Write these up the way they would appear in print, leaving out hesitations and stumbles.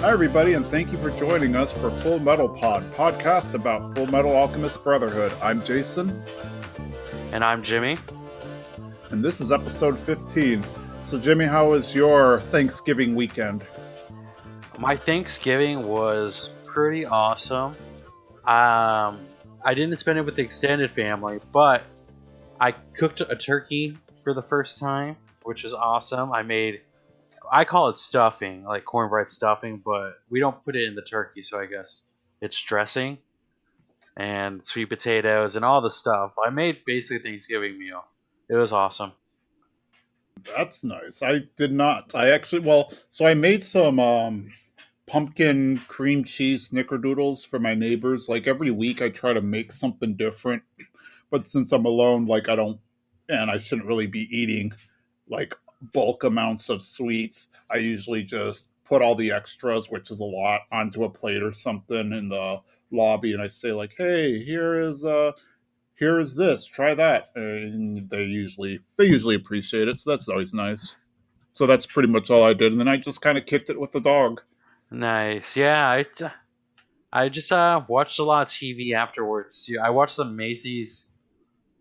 Hi, everybody, and thank you for joining us for Full Metal podcast about FullMetal Alchemist Brotherhood. I'm Jason, And I'm Jimmy. and this is episode 15. So, Jimmy, how was your Thanksgiving weekend? My Thanksgiving was pretty awesome. I didn't spend it with the extended family, but I cooked a turkey for the first time, which is awesome. I call it stuffing, like cornbread stuffing, but we don't put it in the turkey, so I guess it's dressing and sweet potatoes and all the stuff. I made basically a Thanksgiving meal. It was awesome. That's nice. I did not. So I made some pumpkin cream cheese snickerdoodles for my neighbors. Like every week, I try to make something different. But since I'm alone, and I shouldn't really be eating like bulk amounts of sweets. I usually just put all the extras, which is a lot, onto a plate or something in the lobby, and I say like, "Hey, here is this. Try that," and they usually appreciate it. So that's always nice. So that's pretty much all I did, and then I just kind of kicked it with the dog. Nice. Yeah, I just watched a lot of TV afterwards. I watched the Macy's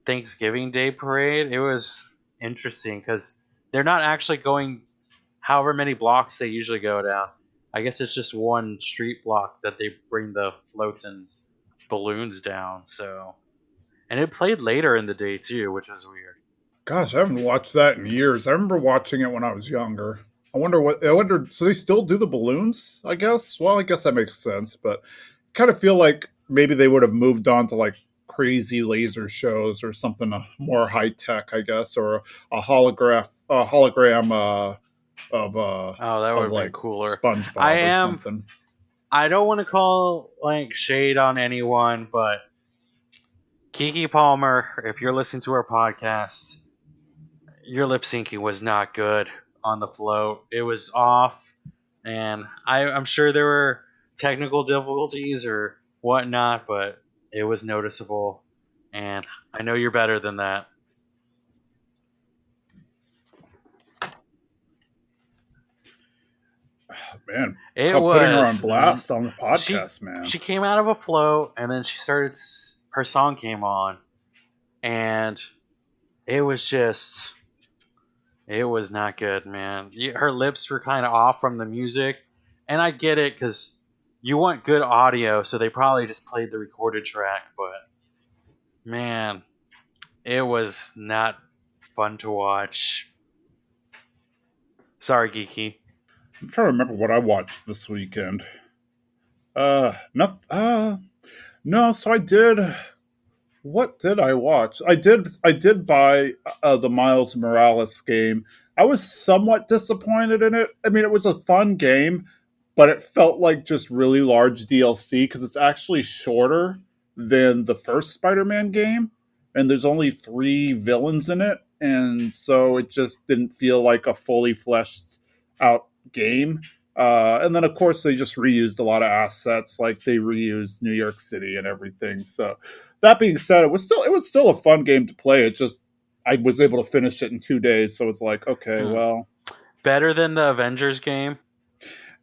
Thanksgiving Day parade. It was interesting because they're not actually going however many blocks they usually go down. I guess it's just one street block that they bring the floats and balloons down. So, and it played later in the day too, which was weird. Gosh, I haven't watched that in years. I remember watching it when I was younger. I wonder. So they still do the balloons? I guess. Well, I guess that makes sense. But kind of feel like maybe they would have moved on to like crazy laser shows or something more high tech, I guess, or a hologram of Oh, that would of have been like cooler. I SpongeBob or am. something. I don't want to call like shade on anyone, but Kiki Palmer, if you're listening to our podcast, your lip syncing was not good on the float. It was off, and I'm sure there were technical difficulties or whatnot, but it was noticeable. And I know you're better than that. Man, It putting her on was. blast on the She podcast, man. she came out of a float, and then she started. Her song came on, and it was just. It was not good, man. Her lips were kind of off from the music, and I get it because you want good audio, so they probably just played the recorded track. But man, it was not fun to watch. Sorry, Geeky. I'm trying to remember what I watched this weekend. Nothing. No. So I did. What did I watch? I did buy the Miles Morales game. I was somewhat disappointed in it. I mean, it was a fun game, but it felt like just really large DLC because it's actually shorter than the first Spider-Man game, and there's only three villains in it, and so it just didn't feel like a fully fleshed out game. And then, of course, they just reused a lot of assets, like they reused New York City and everything. So that being said, it was still a fun game to play. It just I was able to finish it in 2 days, so it's like, okay, Hmm. well, Better than the Avengers game.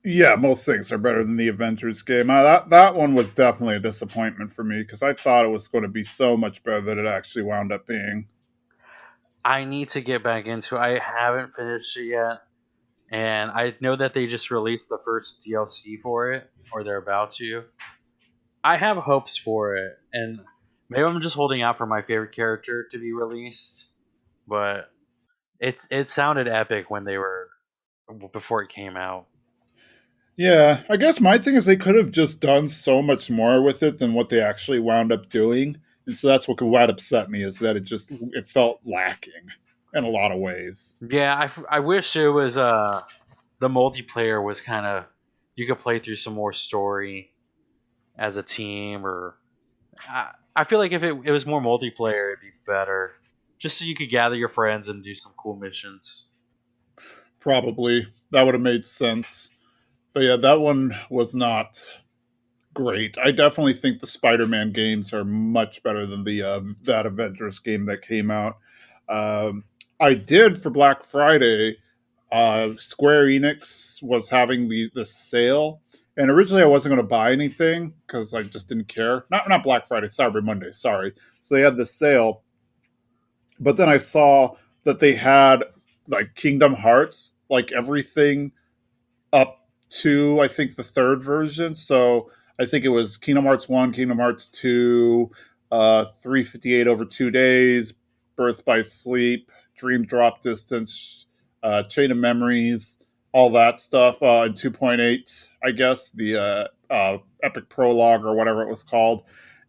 yeah, most things are better than the Avengers game. That one was definitely a disappointment for me because I thought it was going to be so much better than it actually wound up being. I need to get back into. I haven't finished it yet, and I know that they just released the first DLC for it, or they're about to. I have hopes for it, and maybe I'm just holding out for my favorite character to be released. But it sounded epic when they were before it came out. Yeah, I guess my thing is they could have just done so much more with it than what they actually wound up doing, and so that's what upset me is that it felt lacking in a lot of ways. Yeah, I wish it was the multiplayer was kind of you could play through some more story as a team, or I feel like if it was more multiplayer, it'd be better. Just so you could gather your friends and do some cool missions. Probably that would have made sense. But yeah, that one was not great. I definitely think the Spider-Man games are much better than the that Avengers game that came out. Um, I did for Black Friday. Square Enix was having the sale, and originally I wasn't going to buy anything because I just didn't care. Not Black Friday, Cyber Monday. Sorry. So they had the sale, but then I saw that they had like Kingdom Hearts, like everything up to I think the third version. So I think it was Kingdom Hearts 1, Kingdom Hearts 2, 358 over 2 days, Birth by Sleep, Dream Drop Distance, Chain of Memories, all that stuff. And 2.8, I guess, the Epic Prologue or whatever it was called.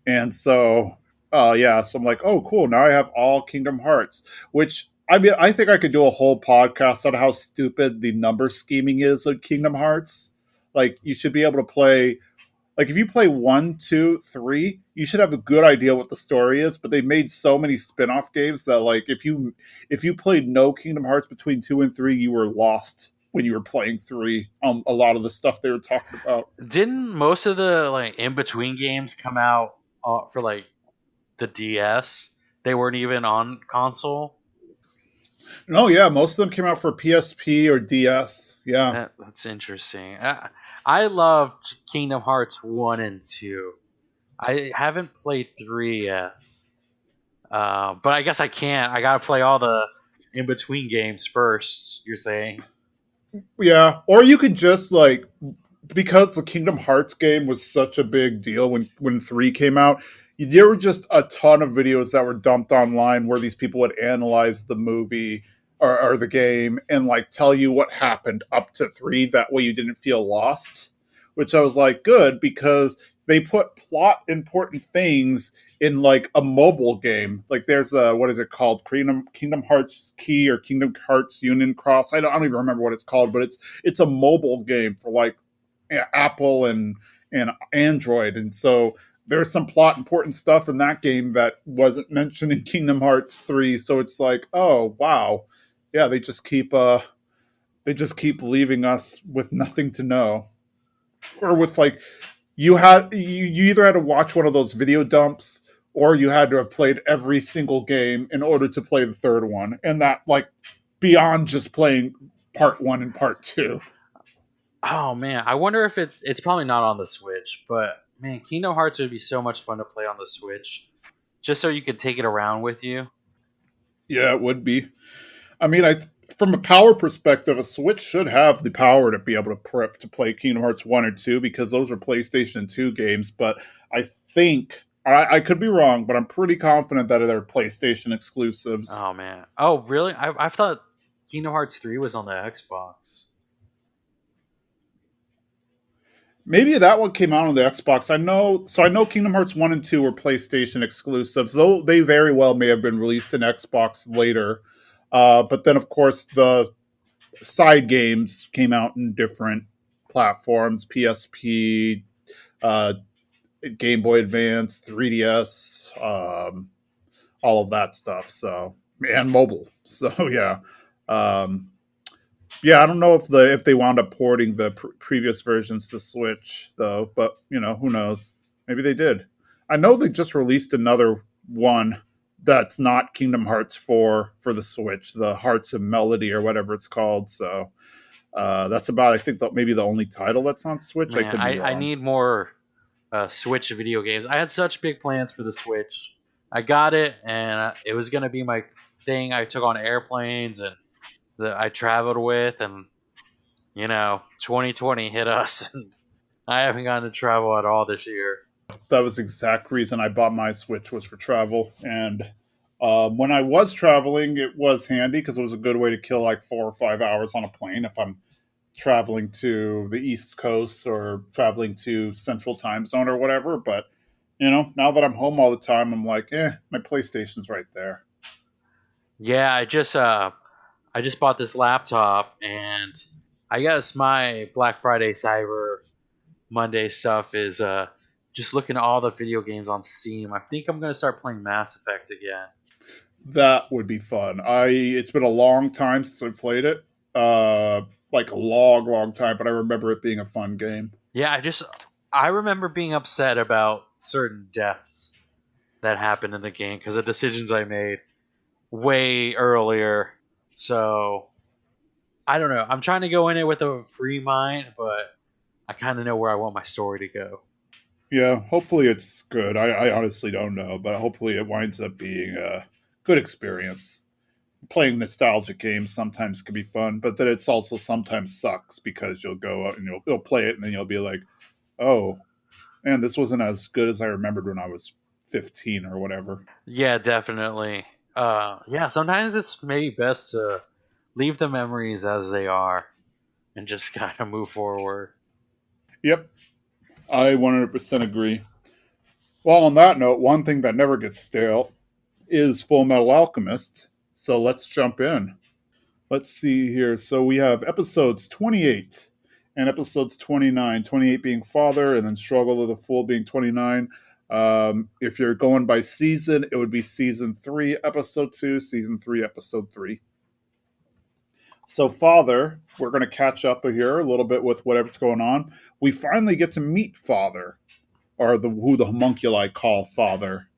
And so, yeah, so I'm like, oh, cool. Now I have all Kingdom Hearts, which I mean, I think I could do a whole podcast on how stupid the number scheming is of Kingdom Hearts. Like, you should be able to play, like, if you play one, two, three, you should have a good idea what the story is. But they made so many spin-off games that, like, if you played no Kingdom Hearts between 2 and 3, you were lost when you were playing 3. A lot of the stuff they were talking about. Didn't most of the like in between games come out for like the DS? They weren't even on console. No, yeah, most of them came out for PSP or DS. Yeah. That's interesting. I loved Kingdom Hearts 1 and 2. I haven't played 3 yet. But I guess I can't. I gotta play all the in between games first. You're saying? Yeah, or you could just like because the Kingdom Hearts game was such a big deal when 3 came out, there were just a ton of videos that were dumped online where these people would analyze the movie or the game and like tell you what happened up to 3. That way you didn't feel lost, which I was like, good, because they put plot important things in like a mobile game. Like there's a, what is it called? Kingdom Hearts Key or Kingdom Hearts Union Cross. I don't even remember what it's called, but it's a mobile game for like Apple and Android, and so there's some plot important stuff in that game that wasn't mentioned in Kingdom Hearts 3. So it's like, oh wow, yeah, they just keep leaving us with nothing to know, or with like you either had to watch one of those video dumps or you had to have played every single game in order to play the third one, and that like beyond just playing part 1 and part 2. Oh man, I wonder if it's probably not on the Switch, but man, Kingdom Hearts would be so much fun to play on the Switch, just so you could take it around with you. Yeah, it would be. I mean, from a power perspective, a Switch should have the power to be able to prep to play Kingdom Hearts 1 or 2 because those are PlayStation 2 games. But I think I could be wrong, but I'm pretty confident that they're PlayStation exclusives. Oh man. Oh really? I thought Kingdom Hearts 3 was on the Xbox. Maybe that one came out on the Xbox. I know Kingdom Hearts 1 and 2 were PlayStation exclusives, though they very well may have been released in Xbox later. But then, of course, the side games came out in different platforms: PSP, uh, Game Boy Advance, 3DS, all of that stuff. So, and mobile. So yeah, um, yeah. I don't know if they wound up porting the previous versions to Switch though, but who knows? Maybe they did. I know they just released another one that's not Kingdom Hearts 4 for the Switch, the Hearts of Melody or whatever it's called. So that's about, I think, maybe the only title that's on Switch. I Man, could be I wrong. need more Switch video games. I had such big plans for the Switch. I got it, and it was gonna be my thing. I took on airplanes and that I traveled with, and 2020 hit us, and I haven't gotten to travel at all this year. That was the exact reason I bought my Switch, was for travel. And when I was traveling, it was handy because it was a good way to kill like 4 or 5 hours on a plane if I'm traveling to the East Coast or traveling to Central Time Zone or whatever. But now that I'm home all the time, I'm like, my PlayStation's right there. Yeah, I just bought this laptop, and I guess my Black Friday, Cyber Monday stuff is just looking at all the video games on Steam. I think I'm gonna start playing Mass Effect again. That would be fun. It's been a long time since I played it. Uh, like a long, long time, but I remember it being a fun game. Yeah, I remember being upset about certain deaths that happened in the game because of decisions I made way earlier. So I don't know. I'm trying to go in it with a free mind, but I kind of know where I want my story to go. Yeah, hopefully it's good. I honestly don't know, but hopefully it winds up being a good experience. Playing nostalgic games sometimes can be fun, but then it's also sometimes sucks because you'll go out and you'll play it and then you'll be like, oh, man, this wasn't as good as I remembered when I was 15 or whatever. Yeah, definitely. Yeah, sometimes it's maybe best to leave the memories as they are and just kind of move forward. Yep, I 100% agree. Well, on that note, one thing that never gets stale is Full Metal Alchemist. So let's jump in. Let's see here. So we have episodes 28 and episodes 29. 28 being Father, and then Struggle of the Fool being 29. If you're going by season, it would be season 3, episode 2, season 3, episode 3. So, Father, we're going to catch up here a little bit with whatever's going on. We finally get to meet Father, or who the homunculi call Father.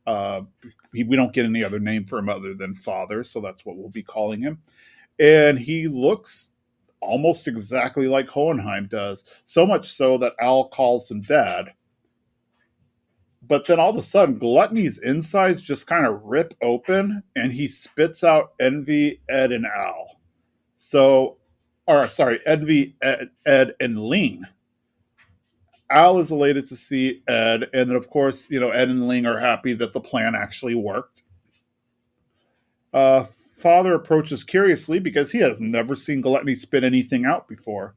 We don't get any other name for him other than Father, so that's what we'll be calling him. And he looks almost exactly like Hohenheim does, so much so that Al calls him Dad. But then all of a sudden, Gluttony's insides just kind of rip open, and he spits out Envy, Ed, and Al. So, or sorry, Envy, Ed, and Ling. Al is elated to see Ed, and then of course, Ed and Ling are happy that the plan actually worked. Father approaches curiously because he has never seen Gluttony spit anything out before.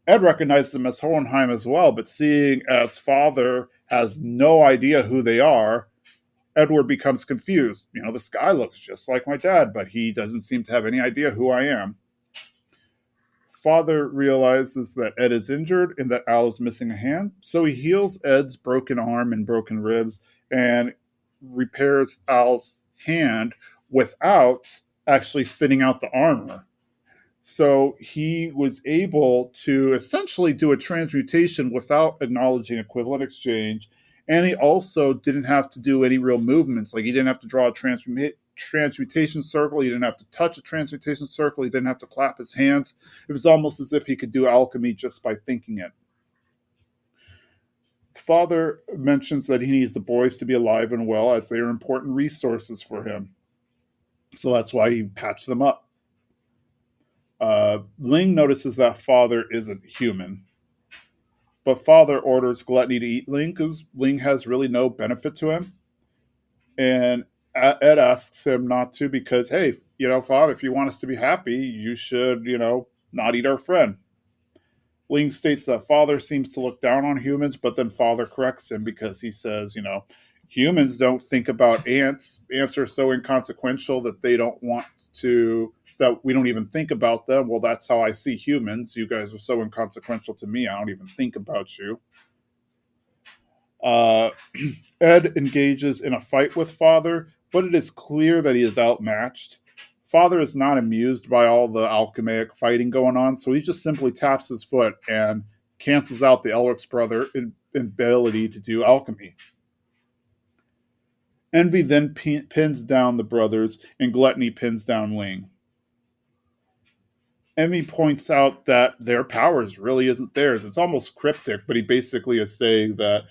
Ed recognizes him as Hohenheim as well, but seeing as Father has no idea who they are, Edward becomes confused. This guy looks just like my dad, but he doesn't seem to have any idea who I am. Father realizes that Ed is injured and that Al is missing a hand, so he heals Ed's broken arm and broken ribs and repairs Al's hand without actually thinning out the armor. So he was able to essentially do a transmutation without acknowledging equivalent exchange. And he also didn't have to do any real movements. Like he didn't have to draw a transmutation circle. He didn't have to touch a transmutation circle. He didn't have to clap his hands. It was almost as if he could do alchemy just by thinking it. Father mentions that he needs the boys to be alive and well as they are important resources for him. So that's why he patched them up. Ling notices that Father isn't human, but Father orders Gluttony to eat Ling because Ling has really no benefit to him. And Ed asks him not to because, hey, Father, if you want us to be happy, you should, not eat our friend. Ling states that Father seems to look down on humans, but then Father corrects him because he says, humans don't think about ants. Ants are so inconsequential that they don't want to, that we don't even think about them. Well, that's how I see humans. You guys are so inconsequential to me, I don't even think about you. Uh, Ed engages in a fight with Father, but it is clear that he is outmatched. Father is not amused by all the alchemic fighting going on, so he just simply taps his foot and cancels out the Elric's brother ability to do alchemy. Envy then pins down the brothers, and Gluttony pins down Ling. Envy points out that their powers really isn't theirs. It's almost cryptic, but he basically is saying that,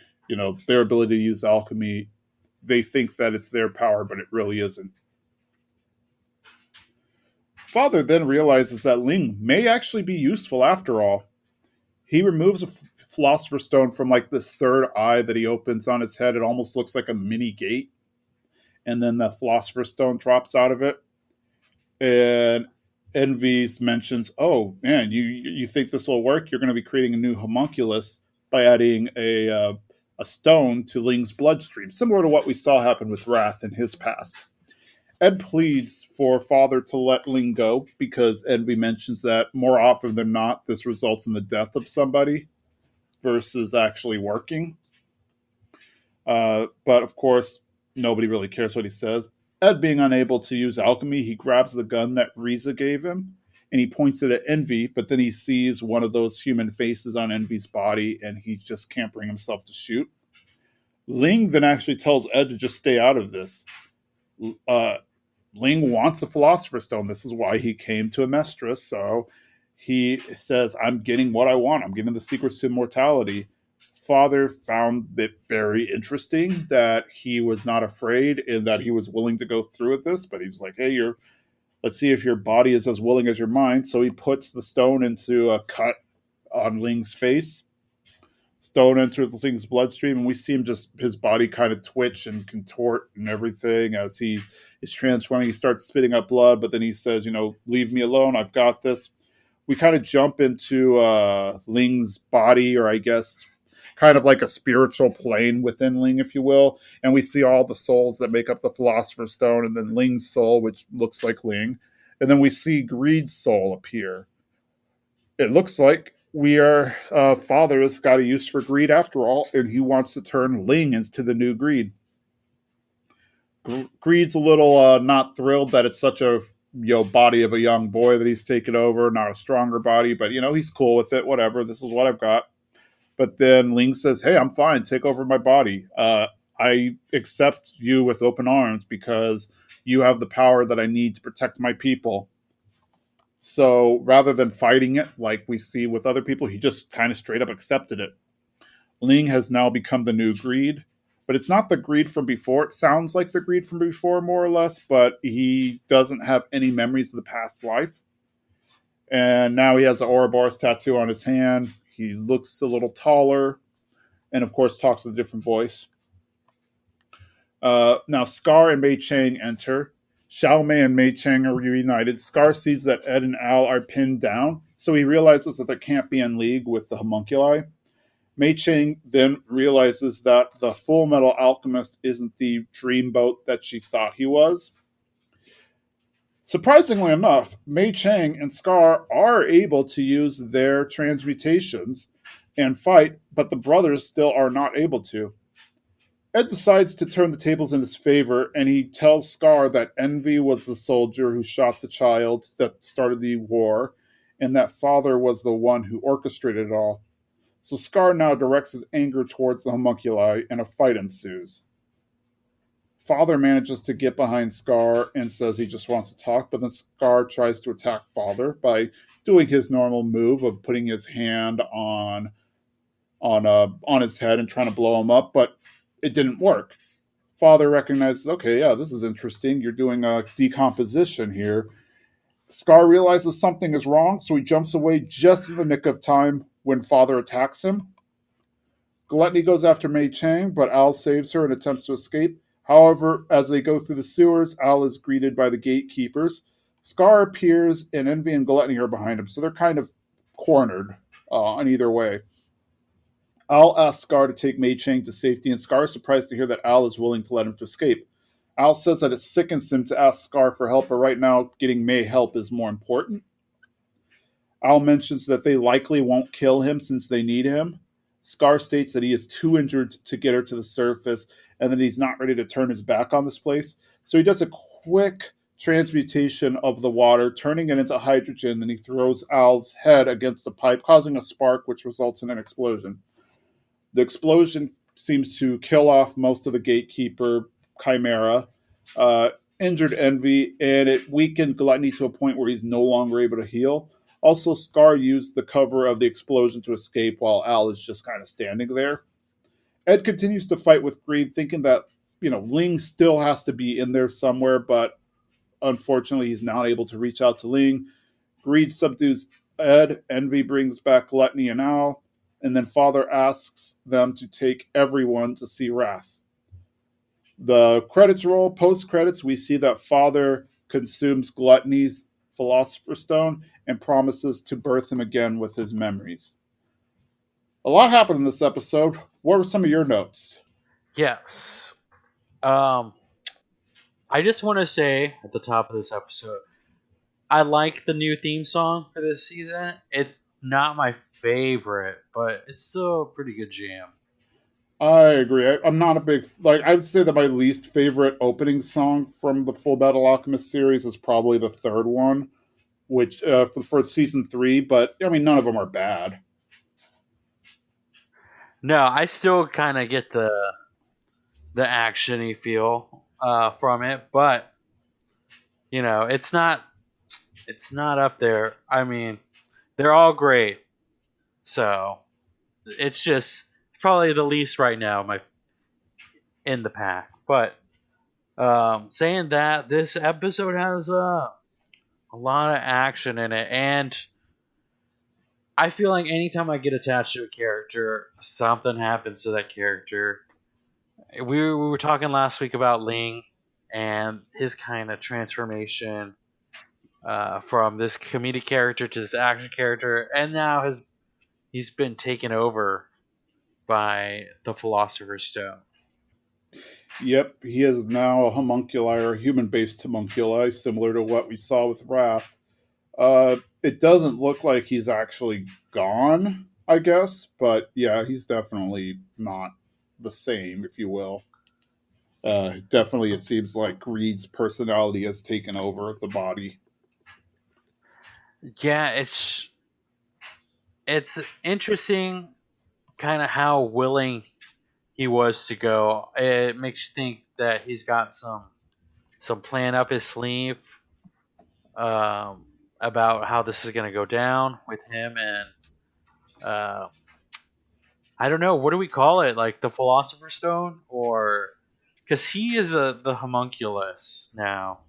their ability to use alchemy, they think that it's their power, but it really isn't. Father then realizes that Ling may actually be useful after all. He removes a philosopher's stone from like this third eye that he opens on his head. It almost looks like a mini gate. And then the philosopher's stone drops out of it. And Envy mentions, oh man, you think this will work? You're going to be creating a new homunculus by adding a stone to Ling's bloodstream, similar to what we saw happen with Wrath in his past. Ed pleads for Father to let Ling go because Envy mentions that more often than not, this results in the death of somebody versus actually working. But of course, nobody really cares what he says. Ed being unable to use alchemy, he grabs the gun that Riza gave him and he points it at Envy, but then he sees one of those human faces on Envy's body and he just can't bring himself to shoot. Ling then actually tells Ed to just stay out of this. Ling wants a Philosopher's Stone. This is why he came to Amestris, so He says, I'm getting what I want. I'm getting the secrets to immortality. Father found it very interesting that he was not afraid and that he was willing to go through with this, but he was like, hey, let's see if your body is as willing as your mind. So he puts the stone into a cut on Ling's face. Stone enters the thing's bloodstream, and we see him just his body kind of twitch and contort and everything as he is transforming. He starts spitting up blood, but then he says, leave me alone. I've got this. We kind of jump into Ling's body, or I guess kind of like a spiritual plane within Ling, if you will. And we see all the souls that make up the Philosopher's Stone, and then Ling's soul, which looks like Ling. And then we see Greed's soul appear. It looks like we are father has got a use for greed after all, and he wants to turn Ling into the new Greed. Greed's a little not thrilled that it's such a body of a young boy that he's taken over, not a stronger body, but he's cool with it. Whatever, this is what I've got. But then Ling says, "Hey, I'm fine. Take over my body. I accept you with open arms because you have the power that I need to protect my people." So rather than fighting it like we see with other people, he just kind of straight up accepted it. Ling has now become the new Greed, but it's not the Greed from before. It sounds like the Greed from before, more or less, but he doesn't have any memories of the past life. And now he has an Ouroboros tattoo on his hand. He looks a little taller, and of course talks with a different voice. Now Scar and Mei Chang enter. Xiao Mei and Mei Chang are reunited. Scar sees that Ed and Al are pinned down, so he realizes that they can't be in league with the homunculi. Mei Chang then realizes that the FullMetal Alchemist isn't the dreamboat that she thought he was. Surprisingly enough, Mei Chang and Scar are able to use their transmutations and fight, but the brothers still are not able to. Ed decides to turn the tables in his favor, and he tells Scar that Envy was the soldier who shot the child that started the war, and that Father was the one who orchestrated it all. So Scar now directs his anger towards the homunculi, and a fight ensues. Father manages to get behind Scar and says he just wants to talk, but then Scar tries to attack Father by doing his normal move of putting his hand on his head and trying to blow him up, but it didn't work. Father recognizes, okay, yeah, this is interesting. You're doing a decomposition here. Scar realizes something is wrong, so he jumps away just in the nick of time when Father attacks him. Gluttony goes after Mei Chang, but Al saves her and attempts to escape. However, as they go through the sewers, Al is greeted by the gatekeepers. Scar appears, and Envy and Gluttony are behind him, so they're kind of cornered in either way. Al asks Scar to take Mei Chang to safety, and Scar is surprised to hear that Al is willing to let him to escape. Al says that it sickens him to ask Scar for help, but right now getting Mei help is more important. Al mentions that they likely won't kill him since they need him. Scar states that he is too injured to get her to the surface and that he's not ready to turn his back on this place. So he does a quick transmutation of the water, turning it into hydrogen. Then he throws Al's head against a pipe, causing a spark, which results in an explosion. The explosion seems to kill off most of the gatekeeper Chimera, injured Envy, and it weakened Gluttony to a point where he's no longer able to heal. Also, Scar used the cover of the explosion to escape while Al is just kind of standing there. Ed continues to fight with Greed, thinking that, Ling still has to be in there somewhere, but unfortunately, he's not able to reach out to Ling. Greed subdues Ed. Envy brings back Gluttony and Al. And then Father asks them to take everyone to see Wrath. The credits roll. Post credits, we see that Father consumes Gluttony's Philosopher's Stone and promises to birth him again with his memories. A lot happened in this episode. What were some of your notes? Yes. Um, I just want to say at the top of this episode, I like the new theme song for this season. It's not my favorite, but it's still a pretty good jam. I agree. I'm not a big I would say that my least favorite opening song from the Full Metal Alchemist series is probably the third one, which for season 3. But I mean, none of them are bad. No, I still kind of get the actiony feel from it, but it's not up there. I mean, They're all great. So it's just probably the least right now my in the pack. But saying that, this episode has a lot of action in it, and I feel like anytime I get attached to a character, something happens to that character. We were talking last week about Ling and his kind of transformation from this comedic character to this action character, and now he's been taken over by the Philosopher's Stone. Yep, he is now a homunculi or a human based homunculi, similar to what we saw with Wrath. It doesn't look like he's actually gone, I guess, but yeah, he's definitely not the same, if you will. Definitely, it seems like Reed's personality has taken over the body. Yeah, it's interesting, kind of how willing he was to go. It makes you think that he's got some plan up his sleeve um, about how this is going to go down with him, and uh, I don't know, what do we call it, like the Philosopher's Stone, or because he is the homunculus now,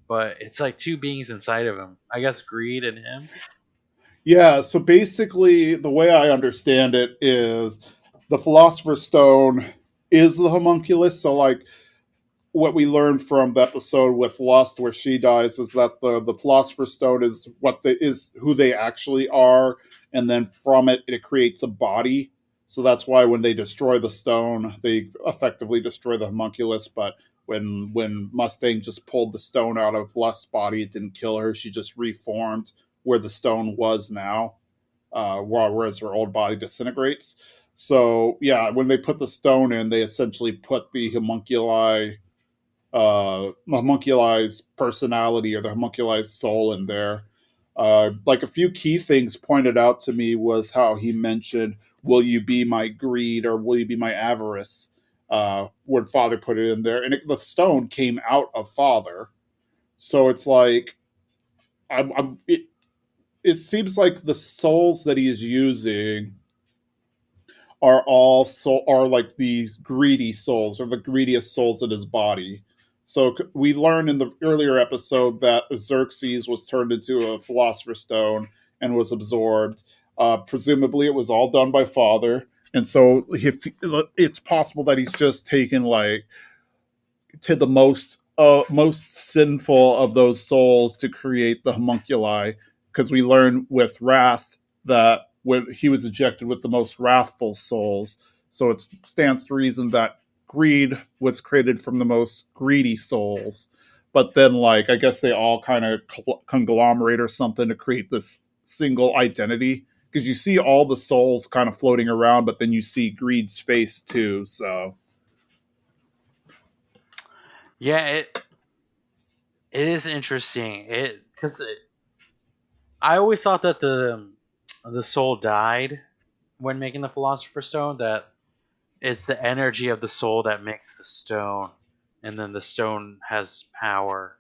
but it's like two beings inside of him. I guess greed and him. Yeah, so basically, the way I understand it is the Philosopher's Stone is the homunculus. So, like, what we learned from the episode with Lust, where she dies, is that the Philosopher's Stone is is who they actually are, and then from it, it creates a body. So that's why when they destroy the stone, they effectively destroy the homunculus. But when Mustang just pulled the stone out of Lust's body, it didn't kill her. She just reformed where the stone was now, whereas her old body disintegrates. So yeah, when they put the stone in, they essentially put the homunculi's personality or the homunculi's soul in there. Like a few key things pointed out to me was how he mentioned, "Will you be my greed or will you be my avarice?" When Father put it in there, and the stone came out of Father, so it's like it seems like the souls that he is using are like these greedy souls or the greediest souls in his body. So we learned in the earlier episode that Xerxes was turned into a philosopher's stone and was absorbed. Presumably, it was all done by Father, and so if it's possible that he's just taken like to the most sinful of those souls to create the homunculi, because we learn with Wrath that when he was ejected with the most wrathful souls, so it stands to reason that greed was created from the most greedy souls. But then, like, I guess they all kind of conglomerate or something to create this single identity. Because you see all the souls kind of floating around, but then you see Greed's face too. So Yeah, it is interesting. It because I always thought that the soul died when making the Philosopher's Stone. That it's the energy of the soul that makes the stone, and then the stone has power.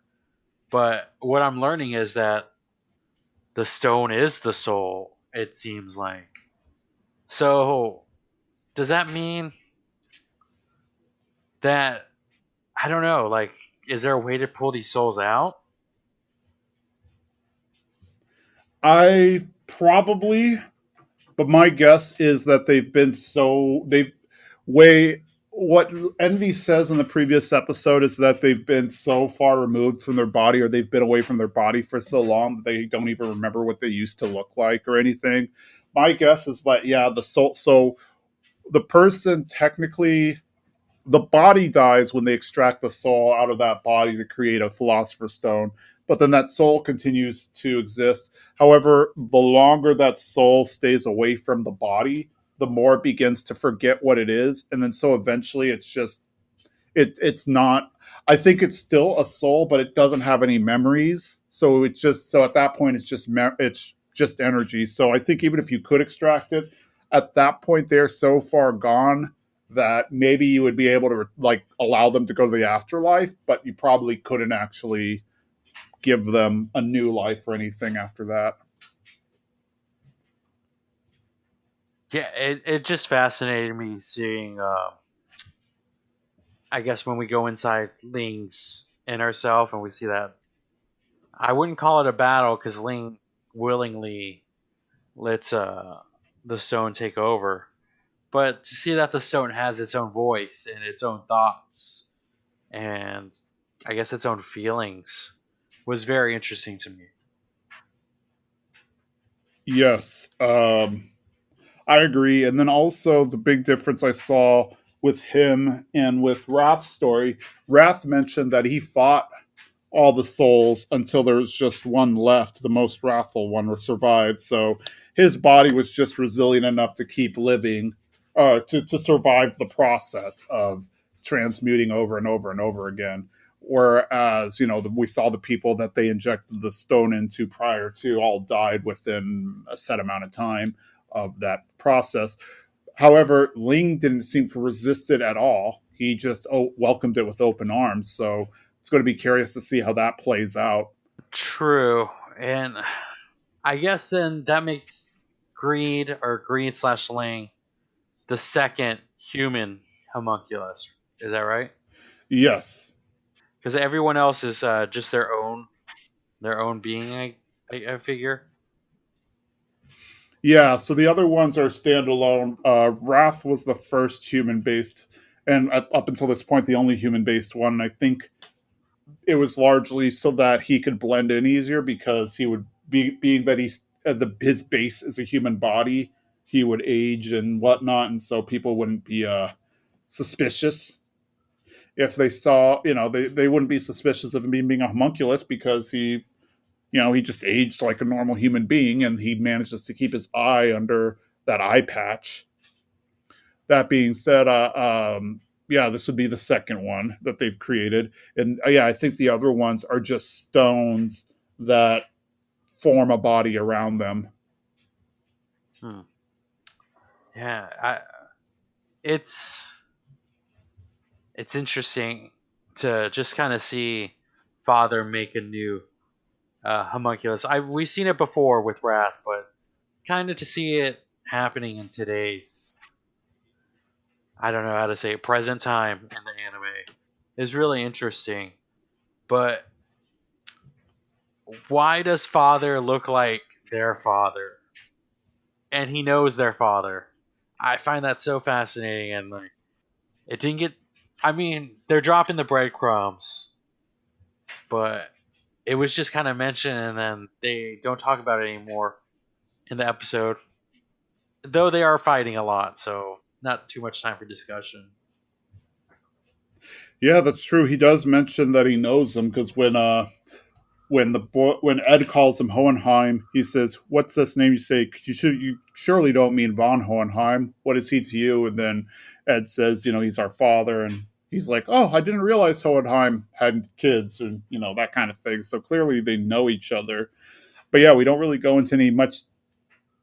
But what I'm learning is that the stone is the soul. It seems like. So does that mean that I don't know? Like, is there a way to pull these souls out? I probably, but my guess is that they've way what Envy says in the previous episode is that they've been so far removed from their body, or they've been away from their body for so long that they don't even remember what they used to look like or anything. My guess is that yeah, the soul. So the person technically, the body dies when they extract the soul out of that body to create a philosopher's stone, but then that soul continues to exist. However, the longer that soul stays away from the body, the more it begins to forget what it is, and then so eventually it's not, I think it's still a soul, but it doesn't have any memories. So it's just, so at that point it's just energy. So I think even if you could extract it, at that point they're so far gone that maybe you would be able to like allow them to go to the afterlife, but you probably couldn't actually give them a new life or anything after that. Yeah, it just fascinated me seeing. I guess when we go inside Ling's inner self and we see that, I wouldn't call it a battle because Ling willingly lets the stone take over. But to see that the stone has its own voice and its own thoughts and I guess its own feelings was very interesting to me. Yes, I agree. And then also the big difference I saw with him and with Wrath's story, Wrath mentioned that he fought all the souls until there was just one left, the most wrathful one survived. So his body was just resilient enough to keep living, to survive the process of transmuting over and over and over again. Whereas, we saw the people that they injected the stone into prior to all died within a set amount of time of that process. However, Ling didn't seem to resist it at all. He just welcomed it with open arms. So it's going to be curious to see how that plays out. True. And I guess then that makes Greed slash Ling the second human homunculus. Is that right? Yes. Because everyone else is just their own being. I figure. Yeah. So the other ones are standalone. Wrath was the first human based, and up until this point, the only human based one. And I think it was largely so that he could blend in easier because he would being that he's his base is a human body. He would age and whatnot, and so people wouldn't be suspicious if they saw, they wouldn't be suspicious of him being a homunculus because he just aged like a normal human being and he manages to keep his eye under that eye patch. That being said, yeah, this would be the second one that they've created. And yeah, I think the other ones are just stones that form a body around them. Hmm. Yeah, it's it's interesting to just kind of see Father make a new homunculus. We've seen it before with Wrath, but kind of to see it happening in today's, I don't know how to say it, present time in the anime is really interesting. But why does Father look like their father? And he knows their father. I find that so fascinating, and like it didn't get. I mean, they're dropping the breadcrumbs, but it was just kind of mentioned, and then they don't talk about it anymore in the episode. Though they are fighting a lot, so not too much time for discussion. Yeah, that's true. He does mention that he knows them because when Ed calls him Hohenheim, he says, "What's this name you say? You surely don't mean von Hohenheim. What is he to you?" And then Ed says, "He's our father." And he's like, "Oh, I didn't realize Hohenheim had kids," and that kind of thing. So clearly they know each other. But yeah, we don't really go into any much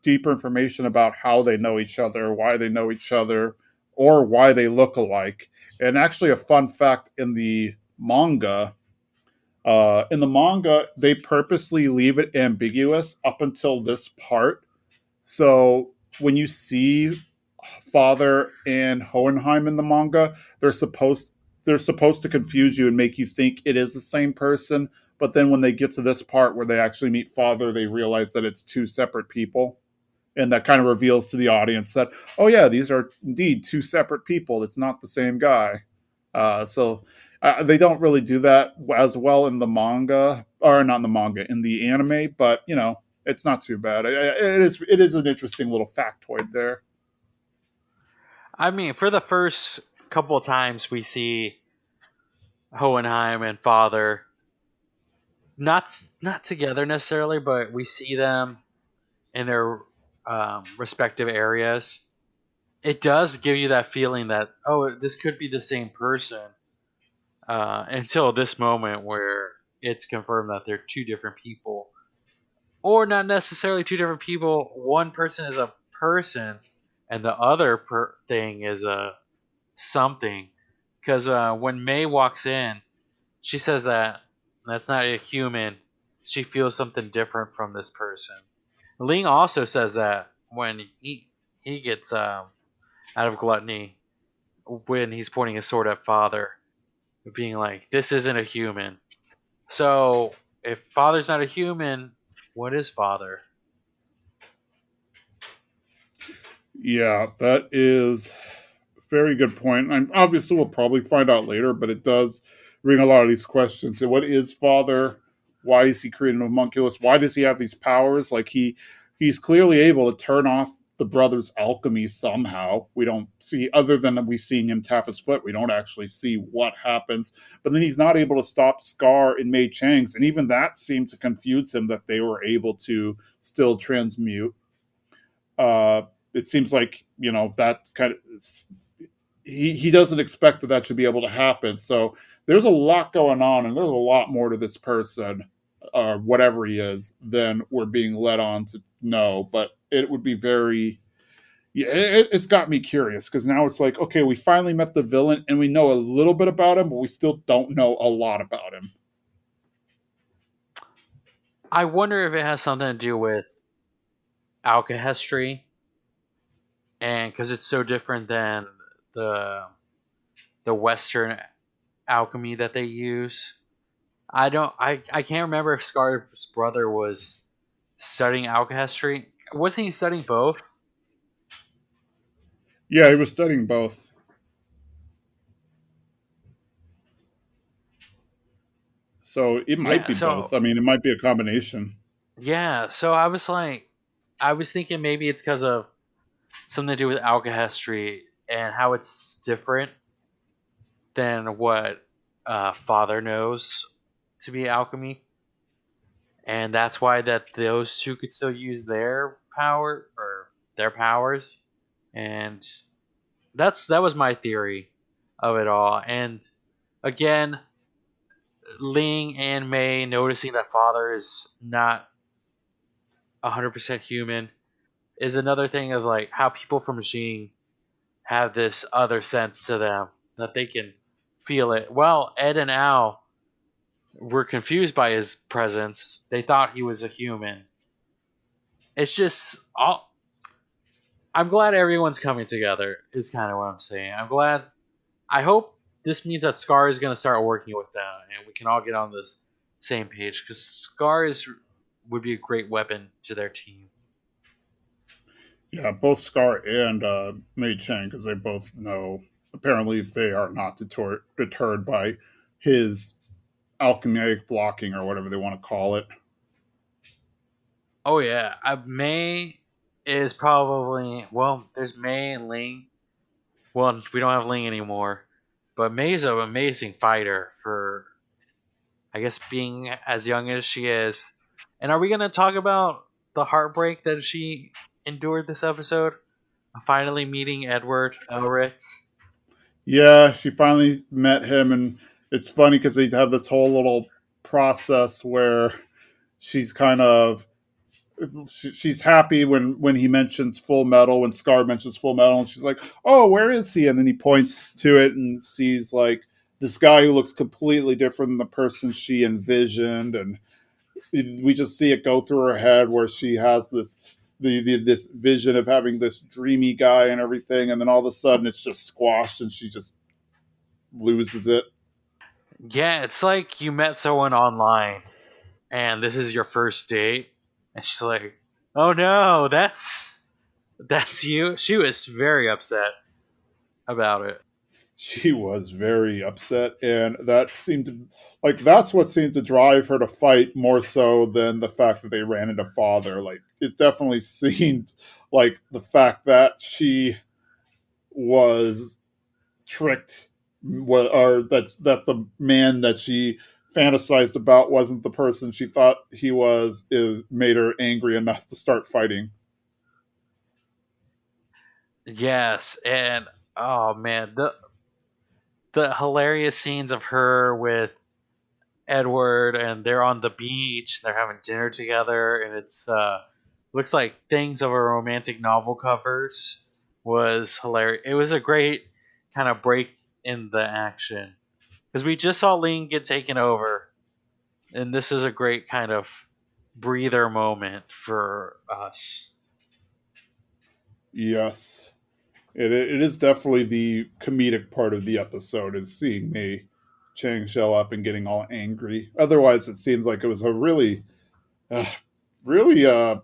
deeper information about how they know each other, why they know each other, or why they look alike. And actually, a fun fact in the manga, they purposely leave it ambiguous up until this part. So when you see Father and Hohenheim in the manga, they're supposed to confuse you and make you think it is the same person. But then when they get to this part where they actually meet Father, they realize that it's two separate people, and that kind of reveals to the audience that, oh yeah, these are indeed two separate people. It's not the same guy. So they don't really do that as well in the manga, or not in the manga, in the anime. But it's not too bad. It is an interesting little factoid there. I mean, for the first couple of times we see Hohenheim and Father, not together necessarily, but we see them in their respective areas. It does give you that feeling that, oh, this could be the same person, until this moment where it's confirmed that they're two different people, or not necessarily two different people. One person is a person, and the other thing is a something. Because when May walks in, she says that that's not a human. She feels something different from this person. Ling also says that when he gets out of gluttony when he's pointing his sword at Father, being like, "This isn't a human." So if Father's not a human, what is Father? Yeah, that is a very good point. And obviously, we'll probably find out later, but it does bring a lot of these questions. So what is Father? Why is he created a homunculus? Why does he have these powers? Like he's clearly able to turn off the brother's alchemy somehow. We don't see, other than we seeing him tap his foot, we don't actually see what happens. But then he's not able to stop Scar and Mei Chang's, and even that seemed to confuse him that they were able to still transmute. uh, it seems like that's kind of he doesn't expect that that should be able to happen. So there's a lot going on, and there's a lot more to this person, whatever he is, than we're being led on to know. But it would be very yeah, it's got me curious because now it's like, okay, we finally met the villain and we know a little bit about him, but we still don't know a lot about him. I wonder if it has something to do with alchemy, and because it's so different than the the Western alchemy that they use. I can't remember if Scar's brother was studying alchemy. Wasn't he studying both? Yeah, he was studying both. So it might Yeah. be both. I mean, it might be a combination. So I was like, I was thinking maybe it's because of something to do with alchemy and how it's different than what Father knows to be alchemy, and that's why that those two could still use their power or their powers, and that was my theory of it all. And again, Ling and Mei noticing that Father is not 100% human is another thing of like how people from Xing have this other sense to them that they can feel it. Well, Ed and Al were confused by his presence. They thought he was a human. It's just all. I'm glad everyone's coming together. Is kind of what I'm saying. I'm glad. I hope this means that Scar is going to start working with them, and we can all get on this same page because Scar is would be a great weapon to their team. Yeah, both Scar and Mei Chang, because they both know. Apparently, they are not deterred by his alchemic blocking or whatever they want to call it. Oh yeah, May is probably There's May and Ling. Well, we don't have Ling anymore, but May's an amazing fighter for I guess being as young as she is. And are we going to talk about the heartbreak that she endured this episode? Finally meeting Edward Elric. Yeah, she finally met him, and it's funny because they have this whole little process where she's kind of she's happy when he mentions Full Metal, when Scar mentions Full Metal, and she's like, "Oh, where is he?" And then he points to it and sees like this guy who looks completely different than the person she envisioned, and we just see it go through her head where she has this vision of having this dreamy guy and everything, and then all of a sudden it's just squashed and she just loses it. Yeah, it's like you met someone online and this is your first date. And she's like, oh no, that's you. She was very upset about it. She was very upset, and that seemed to that's what seemed to drive her to fight more so than the fact that they ran into Father. Like it definitely seemed like the fact that she was tricked, or that the man that she fantasized about wasn't the person she thought he was, is made her angry enough to start fighting. Yes, and oh man, the hilarious scenes of her with Edward, and they're on the beach. They're having dinner together, and it's looks like things of a romantic novel covers. Was hilarious. It was a great kind of break in the action because we just saw Ling get taken over, and this is a great kind of breather moment for us. Yes. It is definitely the comedic part of the episode is seeing Mei Chang show up and getting all angry. Otherwise, it seems like it was a really, uh, really, God,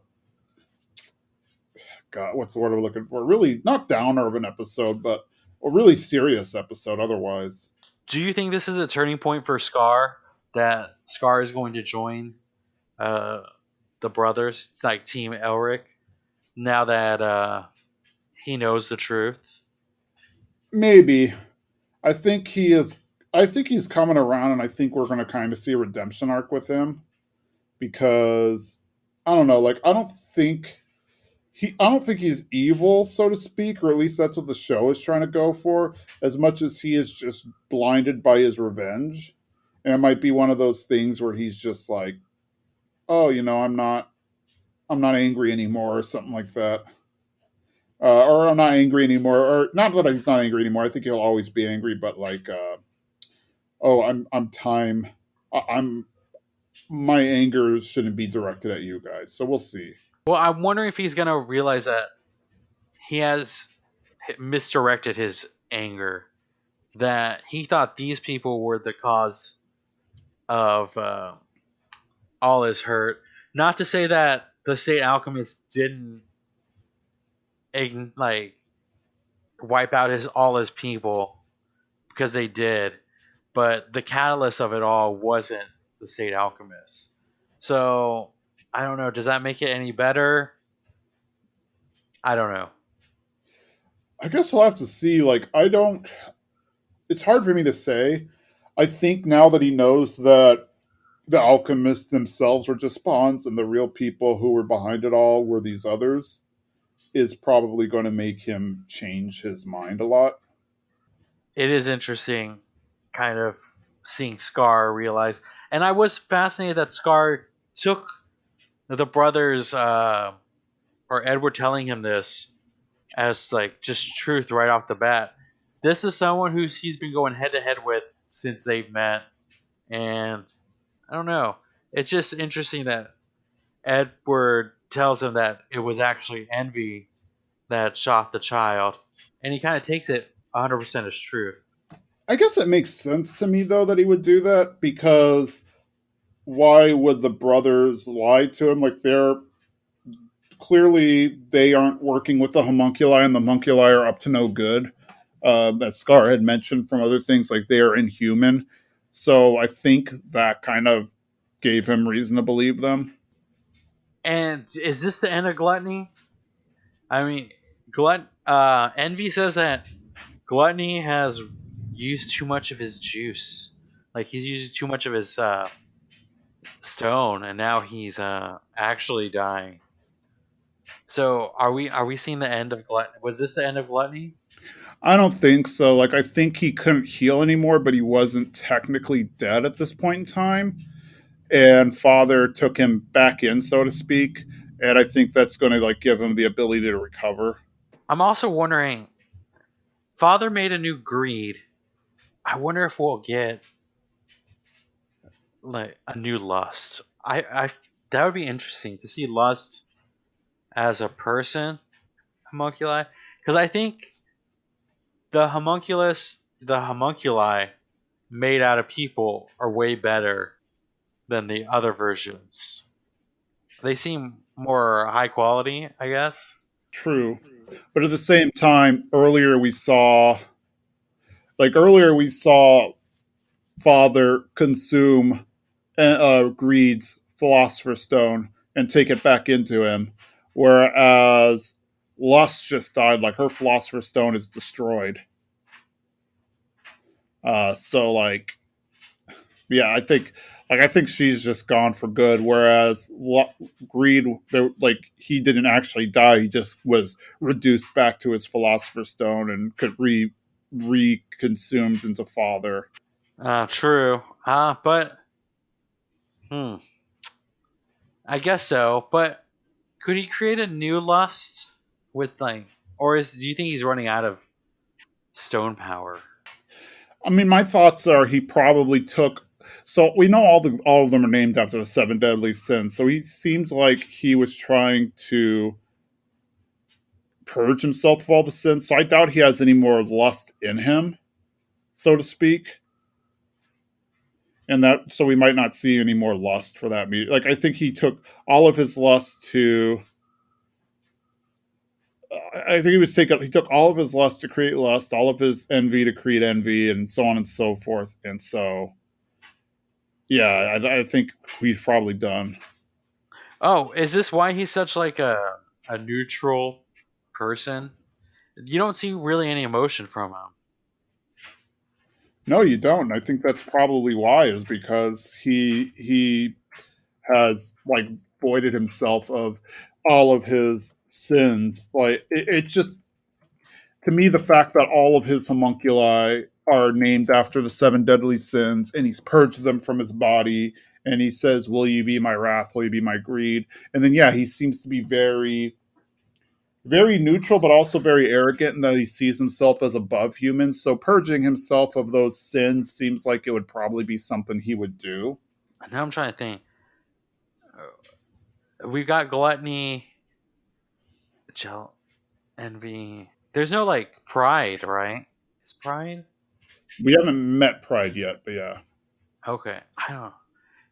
what's the word I'm looking for? Really not downer of an episode, but a really serious episode. Otherwise, Do you think this is a turning point for Scar? That Scar is going to join uh, the brothers, like Team Elric, now that he knows the truth? maybe I think he is. I think he's coming around, and I think we're going to kind of see a redemption arc with him because I don't know. Like I don't think he's evil, so to speak, or at least that's what the show is trying to go for, as much as he is just blinded by his revenge. And it might be one of those things where he's just like, oh, I'm not angry anymore, or something like that. Or I'm not angry anymore, or not that he's not angry anymore. I think he'll always be angry, but like, oh, I'm time. I'm my anger shouldn't be directed at you guys. So we'll see. Well, I'm wondering if he's going to realize that he has misdirected his anger. That he thought these people were the cause of all his hurt. Not to say that the state alchemist didn't like wipe out his all his people, because they did, but the catalyst of it all wasn't the state alchemist. So I don't know. Does that make it any better? I don't know. I guess we'll have to see. Like, I don't. It's hard for me to say. I think now that he knows that the alchemists themselves were just pawns and the real people who were behind it all were these others, is probably going to make him change his mind a lot. It is interesting, kind of seeing Scar realize, and I was fascinated that Scar took the brothers or Edward telling him this as like just truth right off the bat. This is someone who's he's been going head to head with since they've met, and I don't know. It's just interesting that Edward tells him that it was actually envy that shot the child, and he kind of takes it 100% as truth. I guess it makes sense to me, though, that he would do that because why would the brothers lie to him? Like, they're clearly they aren't working with the homunculi, and the homunculi are up to no good. As Scar had mentioned from other things, like they are inhuman. So I think that kind of gave him reason to believe them. And is this the end of gluttony? I mean, Envy says that gluttony has used too much of his juice. Like he's used too much of his stone, and now he's actually dying. So are we seeing the end of gluttony? Was this the end of gluttony? I don't think so. Like, I think he couldn't heal anymore, but he wasn't technically dead at this point in time. And Father took him back in, so to speak. And I think that's going to like give him the ability to recover. I'm also wondering. Father made a new greed. I wonder if we'll get like a new lust. I that would be interesting to see lust as a person homunculi, because I think the homunculi made out of people are way better than the other versions. They seem more high quality, I guess. True. But at the same time, earlier we saw Father consume Greed's Philosopher's Stone and take it back into him, whereas Lust just died. Like her Philosopher's Stone is destroyed. So like, yeah, I think she's just gone for good. Whereas Greed, like he didn't actually die; he just was reduced back to his Philosopher's Stone and could reconsumed into Father. True. But hmm, I guess so. But could he create a new lust with like, or is do you think he's running out of stone power? I mean, my thoughts are he probably took. So we know all of them are named after the seven deadly sins. So he seems like he was trying to purge himself of all the sins. So I doubt he has any more lust in him, so to speak. And that, so we might not see any more lust for that meeting. Like I think he took all of his lust to. I think he took all of his lust to create lust, all of his envy to create envy, and so on and so forth. And so, yeah, I think he's probably done. Oh, is this why he's such like a neutral person? You don't see really any emotion from him. No, you don't. I think that's probably why, is because he has like voided himself of all of his sins. Like it's just, to me, the fact that all of his homunculi are named after the seven deadly sins, and he's purged them from his body, and he says, "Will you be my wrath? Will you be my greed?" And then, yeah, he seems to be very neutral, but also very arrogant in that he sees himself as above humans. So purging himself of those sins seems like it would probably be something he would do. Now I'm trying to think. We've got gluttony, gel, envy. There's no like pride, right? Is pride? We haven't met Pride yet, but yeah. Okay, I don't know.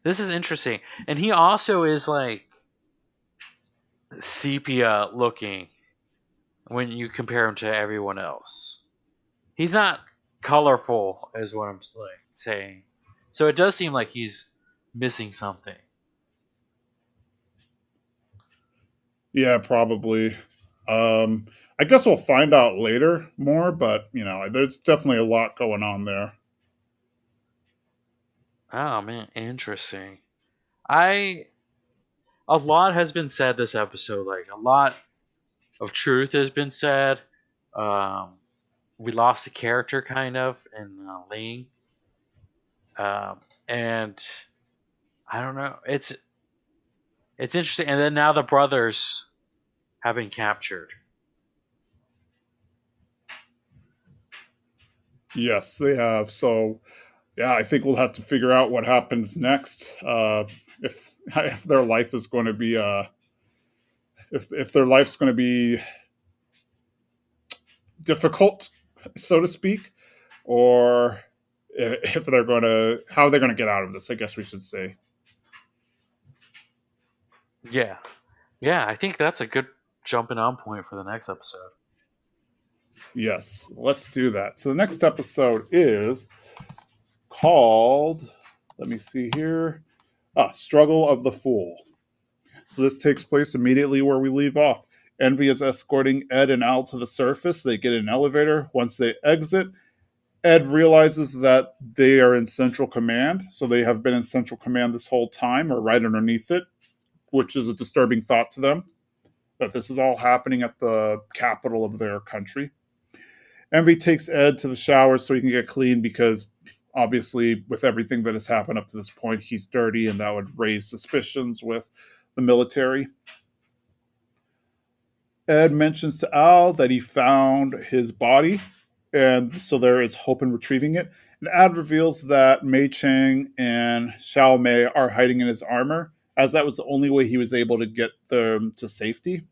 This is interesting, and he also is like sepia looking when you compare him to everyone else. He's not colorful, is what I'm like saying. So it does seem like he's missing something. Yeah, probably. I guess we'll find out later more, but there's definitely a lot going on there. Oh man, interesting. I A lot has been said this episode. Like a lot of truth has been said. Um, we lost a character kind of in Ling, and I don't know. It's interesting. And then now the brothers have been captured. Yes, they have. So, yeah, I think we'll have to figure out what happens next. If their life is going to be if their life's going to be difficult, so to speak, or if they're going to how they're going to get out of this. I guess we should say. Yeah, yeah. I think that's a good jumping on point for the next episode. Yes, let's do that. So the next episode is called. Let me see here. Struggle of the Fool. So this takes place immediately where we leave off. Envy is escorting Ed and Al to the surface. They get in an elevator. Once they exit, Ed realizes that they are in Central Command. So they have been in Central Command this whole time, or right underneath it, which is a disturbing thought to them, that this is all happening at the capital of their country. Envy takes Ed to the shower so he can get clean because obviously, with everything that has happened up to this point, he's dirty and that would raise suspicions with the military. Ed mentions to Al that he found his body, and so there is hope in retrieving it. And Ad reveals that Mei Chang and Xiao Mei are hiding in his armor, as that was the only way he was able to get them to safety.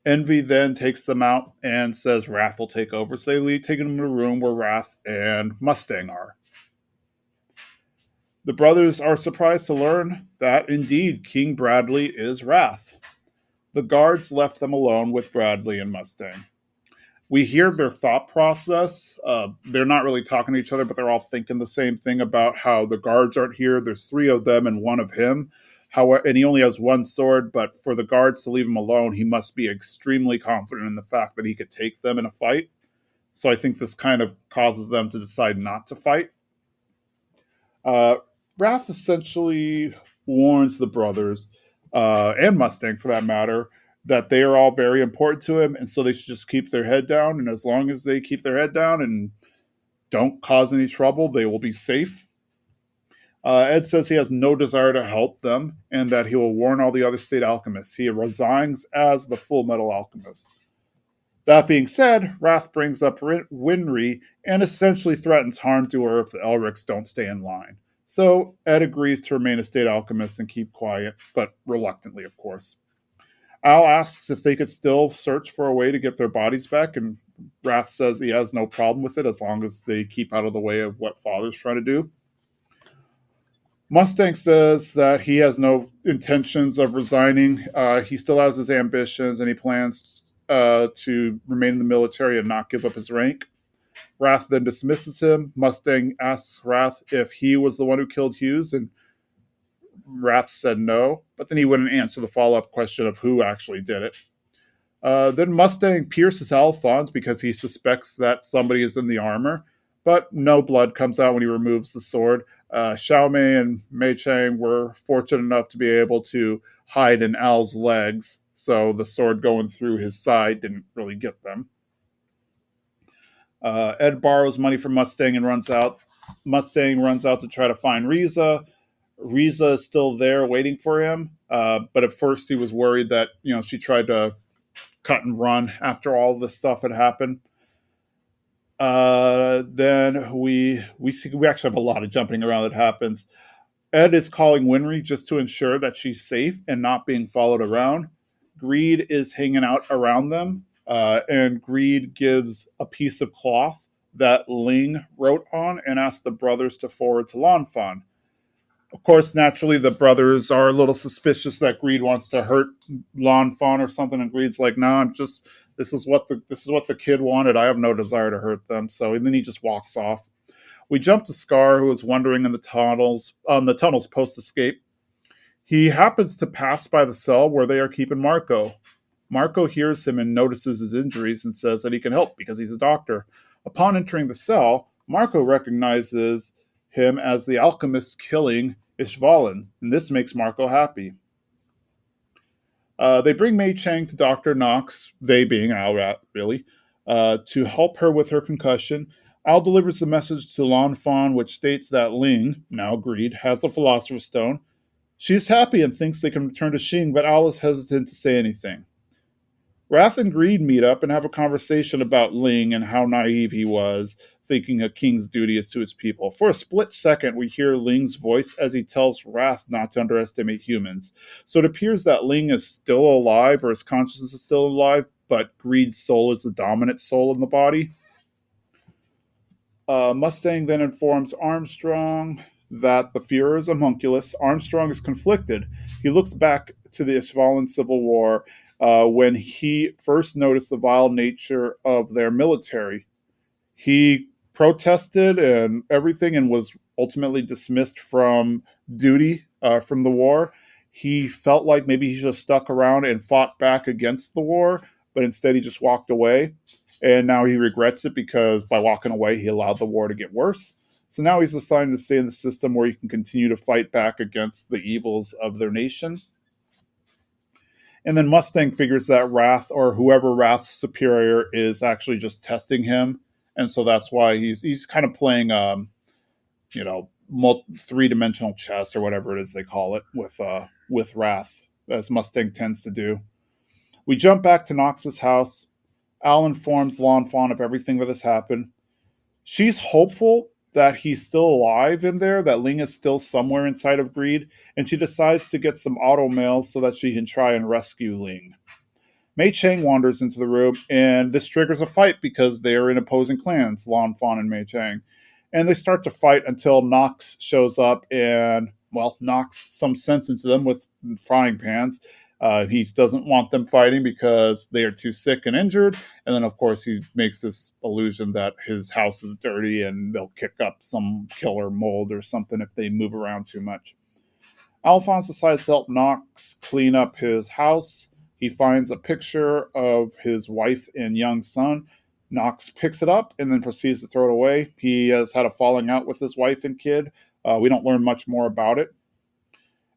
Envy then takes them out and says Wrath will take over. So they take them to a room where Wrath and Mustang are. The brothers are surprised to learn that indeed King Bradley is Wrath. The guards left them alone with Bradley and Mustang. We hear their thought process. They're not really talking to each other, but they're all thinking the same thing about how the guards aren't here. There's three of them and one of him. And he only has one sword, but for the guards to leave him alone, he must be extremely confident in the fact that he could take them in a fight. So I think this kind of causes them to decide not to fight. Uh, Wrath essentially warns the brothers, and Mustang for that matter, that they are all very important to him, and so they should just keep their head down. And as long as they keep their head down and don't cause any trouble, they will be safe. Ed says he has no desire to help them and that he will warn all the other state alchemists. He resigns as the FullMetal Alchemist. That being said, Wrath brings up Winry and essentially threatens harm to her if the Elrics don't stay in line. So Ed agrees to remain a state alchemist and keep quiet, but reluctantly, of course. Al asks if they could still search for a way to get their bodies back, and Wrath says he has no problem with it as long as they keep out of the way of what Father's trying to do. Mustang says that he has no intentions of resigning. He still has his ambitions and he plans to remain in the military and not give up his rank. Wrath then dismisses him. Mustang asks Wrath if he was the one who killed Hughes, and Wrath said no, but then he wouldn't answer the follow up question of who actually did it. Then Mustang pierces Alphonse because he suspects that somebody is in the armor, but no blood comes out when he removes the sword. Xiaomei and Mei Chang were fortunate enough to be able to hide in Al's legs, so the sword going through his side didn't really get them. Ed borrows money from Mustang and runs out. Mustang runs out to try to find Riza. Riza is still there waiting for him, but at first he was worried that she tried to cut and run after all this stuff had happened. Then we see we actually have a lot of jumping around that happens. Ed is calling Winry just to ensure that she's safe and not being followed around. Greed is hanging out around them, and Greed gives a piece of cloth that Ling wrote on and asks the brothers to forward to Lanfan. Of course, naturally, the brothers are a little suspicious that Greed wants to hurt Lanfan or something, and Greed's like, "No, I'm just this is what the kid wanted. I have no desire to hurt them." So, and then he just walks off. We jump to Scar, who is wandering in the tunnels post escape. He happens to pass by the cell where they are keeping Marco. Marco hears him and notices his injuries and says that he can help because he's a doctor. Upon entering the cell, Marco recognizes him as the alchemist killing Ishvalan, and this makes Marco happy. They bring Mei Chang to Dr. Knox, they being Al, really, to help her with her concussion. Al delivers the message to Lan Fan, which states that Ling, now Greed, has the Philosopher's Stone. She is happy and thinks they can return to Xing, but Al is hesitant to say anything. Wrath and Greed meet up and have a conversation about Ling and how naive he was, thinking a king's duty is to his people. For a split second, we hear Ling's voice as he tells Wrath not to underestimate humans. So it appears that Ling is still alive, or his consciousness is still alive, but Greed's soul is the dominant soul in the body. Mustang then informs Armstrong that the Führer is a homunculus. Armstrong is conflicted. He looks back to the Ishvalan Civil War when he first noticed the vile nature of their military. He protested and everything and was ultimately dismissed from duty from the war. He felt like maybe he should have stuck around and fought back against the war, but instead he just walked away. And now he regrets it because by walking away, he allowed the war to get worse. So now he's assigned to stay in the system where he can continue to fight back against the evils of their nation. And then Mustang figures that Wrath, or whoever Wrath's superior is, actually just testing him, and so that's why he's kind of playing, three-dimensional chess or whatever it is they call it with Wrath, as Mustang tends to do. We jump back to Knox's house. Al informs Lan Fan of everything that has happened. She's hopeful that he's still alive in there, that Ling is still somewhere inside of Greed, and she decides to get some auto mail so that she can try and rescue Ling. Mei Chang wanders into the room, and this triggers a fight because they are in opposing clans, Lan Fan and Mei Chang. And they start to fight until Knox shows up and, knocks some sense into them with frying pans. He doesn't want them fighting because they are too sick and injured. And then, of course, he makes this illusion that his house is dirty and they'll kick up some killer mold or something if they move around too much. Alphonse decides to help Knox clean up his house. He finds a picture of his wife and young son. Knox picks it up and then proceeds to throw it away. He has had a falling out with his wife and kid. We don't learn much more about it.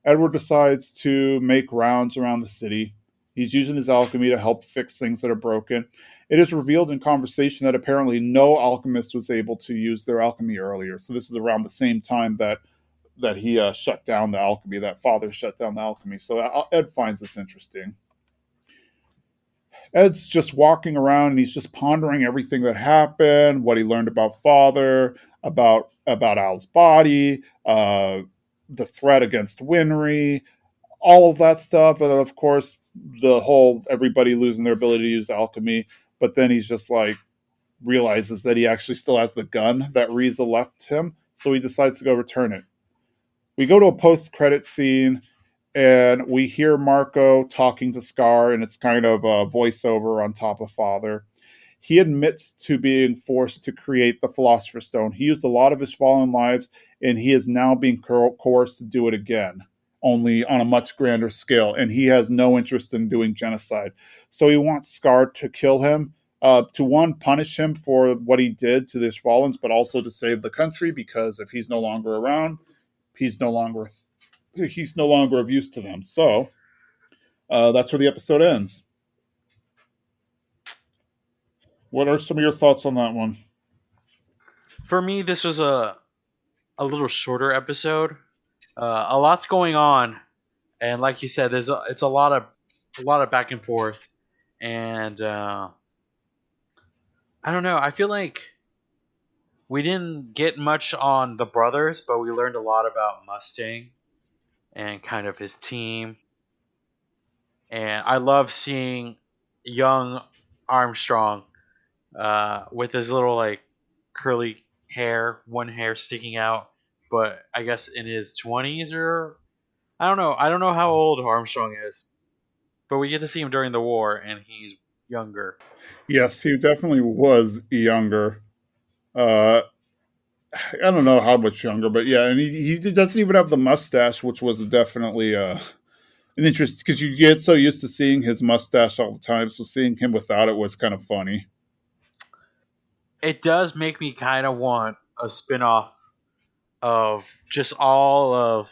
Edward decides to make rounds around the city. He's using his alchemy to help fix things that are broken. It is revealed in conversation that apparently no alchemist was able to use their alchemy earlier. So this is around the same time that he shut down the alchemy, that father shut down the alchemy. So Ed finds this interesting. Ed's just walking around and he's just pondering everything that happened, what he learned about father, about Al's body, the threat against Winry, all of that stuff. And of course, the whole everybody losing their ability to use alchemy, but then he's just like realizes that he actually still has the gun that Riza left him, so he decides to go return it. We go to a post-credit scene, and we hear Marco talking to Scar, and it's kind of a voiceover on top of Father. He admits to being forced to create the Philosopher's Stone. He used a lot of his fallen lives, and he is now being coerced to do it again, only on a much grander scale. And he has no interest in doing genocide. So he wants Scar to kill him, to one, punish him for what he did to the Ishvalans, but also to save the country, because if he's no longer around, he's no longer he's no longer of use to them. So that's where the episode ends. What are some of your thoughts on that one? For me, this was a little shorter episode. A lot's going on, and like you said, it's a lot of back and forth, and I don't know. I feel like we didn't get much on the brothers, but we learned a lot about Mustang and kind of his team. And I love seeing young Armstrong with his little like curly hair, one hair sticking out, but I guess in his 20s, or I don't know. I don't know how old Armstrong is, but we get to see him during the war, and he's younger. Yes, he definitely was younger. Uh, I don't know how much younger, but yeah, and he doesn't even have the mustache, which was definitely an interest because you get so used to seeing his mustache all the time, so seeing him without it was kind of funny. It does make me kind of want a spin-off of just all of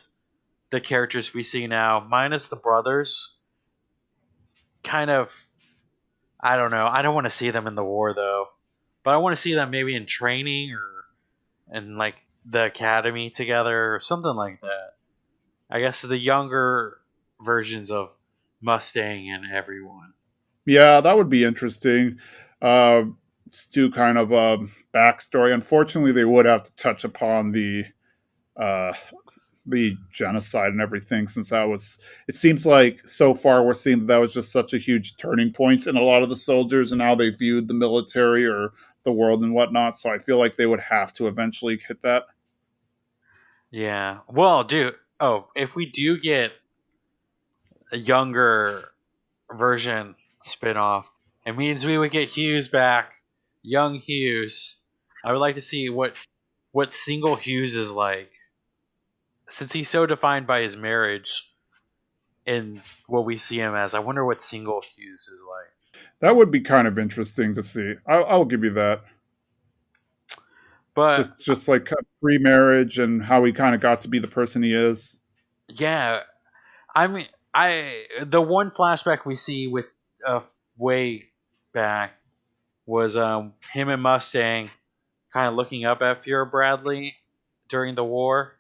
the characters we see now, minus the brothers. Kind of, I don't know. I don't want to see them in the war though, but I want to see them maybe in training or in like the academy together or something like that. I guess the younger versions of Mustang and everyone. Yeah, that would be interesting. Uh, let's do kind of a backstory. Unfortunately, they would have to touch upon uh, the genocide and everything, since that was. It seems like so far we're seeing that was just such a huge turning point in a lot of the soldiers and how they viewed the military or the world and whatnot. So I feel like they would have to eventually hit that. Yeah. Well, dude. Oh, if we do get a younger version spin-off, it means we would get Hughes back, young Hughes. I would like to see what single Hughes is like, since he's so defined by his marriage and what we see him as. I wonder what single Hughes is like. That would be kind of interesting to see. I'll give you that. But Just like pre-marriage and how he kind of got to be the person he is. yeah, I mean, I the one flashback we see with way back was him and Mustang kind of looking up at Fuhrer Bradley during the war,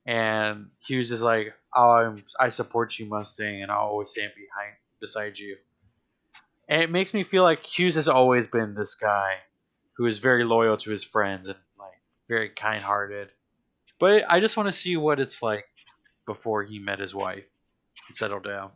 and Hughes is like, "Oh, I support you, Mustang, and I'll always stand behind beside you." And it makes me feel like Hughes has always been this guy who is very loyal to his friends and like very kind-hearted. But I just want to see what it's like before he met his wife and settled down.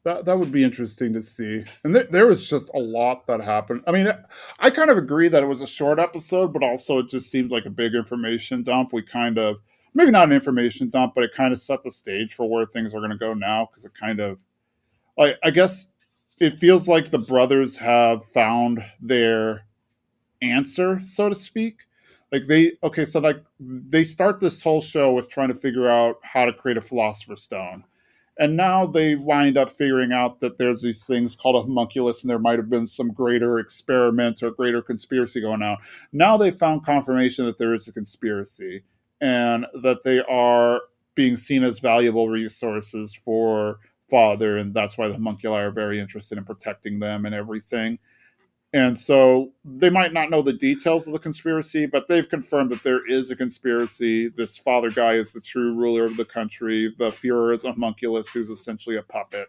That would be interesting to see. And there was just a lot that happened. I mean, I kind of agree that it was a short episode, but also it just seemed like a big information dump. We kind of maybe not an information dump, but it kind of set the stage for where things are going to go now because it kind of I guess it feels like the brothers have found their answer, so to speak. Like so like they start this whole show with trying to figure out how to create a philosopher's stone. And now they wind up figuring out that there's these things called a homunculus, and there might have been some greater experiment or greater conspiracy going on. Now they found confirmation that there is a conspiracy and that they are being seen as valuable resources for Father, and that's why the homunculi are very interested in protecting them and everything. And so they might not know the details of the conspiracy, but they've confirmed that there is a conspiracy. This father guy is the true ruler of the country. The Fuhrer is a homunculus who's essentially a puppet,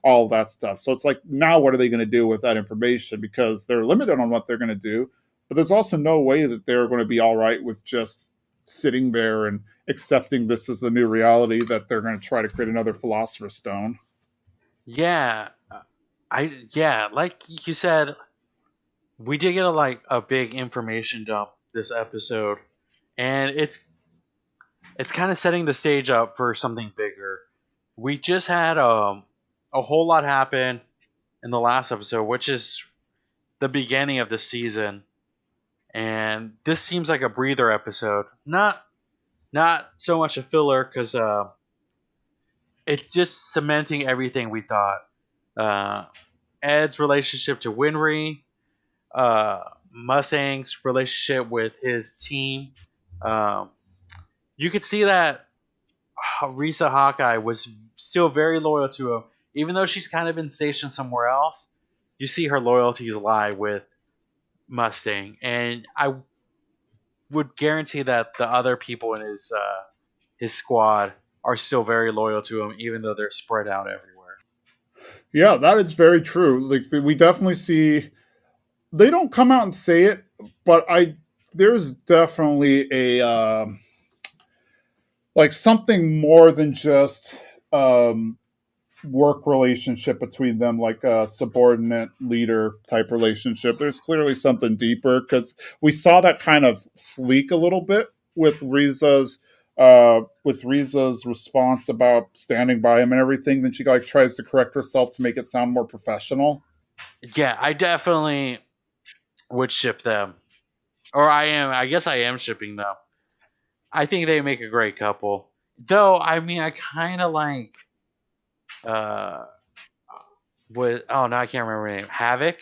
all of that stuff. So it's like, now what are they going to do with that information? Because they're limited on what they're going to do, but there's also no way that they're going to be all right with just sitting there and accepting this as the new reality that they're going to try to create another philosopher's stone. Yeah, like you said, we did get a big information dump this episode, and it's kind of setting the stage up for something bigger. We just had a whole lot happen in the last episode, which is the beginning of the season, and this seems like a breather episode. Not so much a filler because it's just cementing everything we thought. Uh, Ed's relationship to Winry, uh, Mustang's relationship with his team. Um, you could see that Risa Hawkeye was still very loyal to him, even though she's kind of been stationed somewhere else. You see her loyalties lie with Mustang, and I would guarantee that the other people in his squad are still very loyal to him, even though they're spread out everywhere. Yeah, that is very true. Like we definitely see they don't come out and say it, but I there's definitely a like something more than just um, work relationship between them, like a subordinate leader type relationship. There's clearly something deeper because we saw that kind of sleek a little bit with Riza's response about standing by him and everything. Then she like tries to correct herself to make it sound more professional. Yeah, I definitely would ship them, or I am. I guess I am shipping them. I think they make a great couple. Though, I mean, I kind of like uh, with oh no, I can't remember her name. Havoc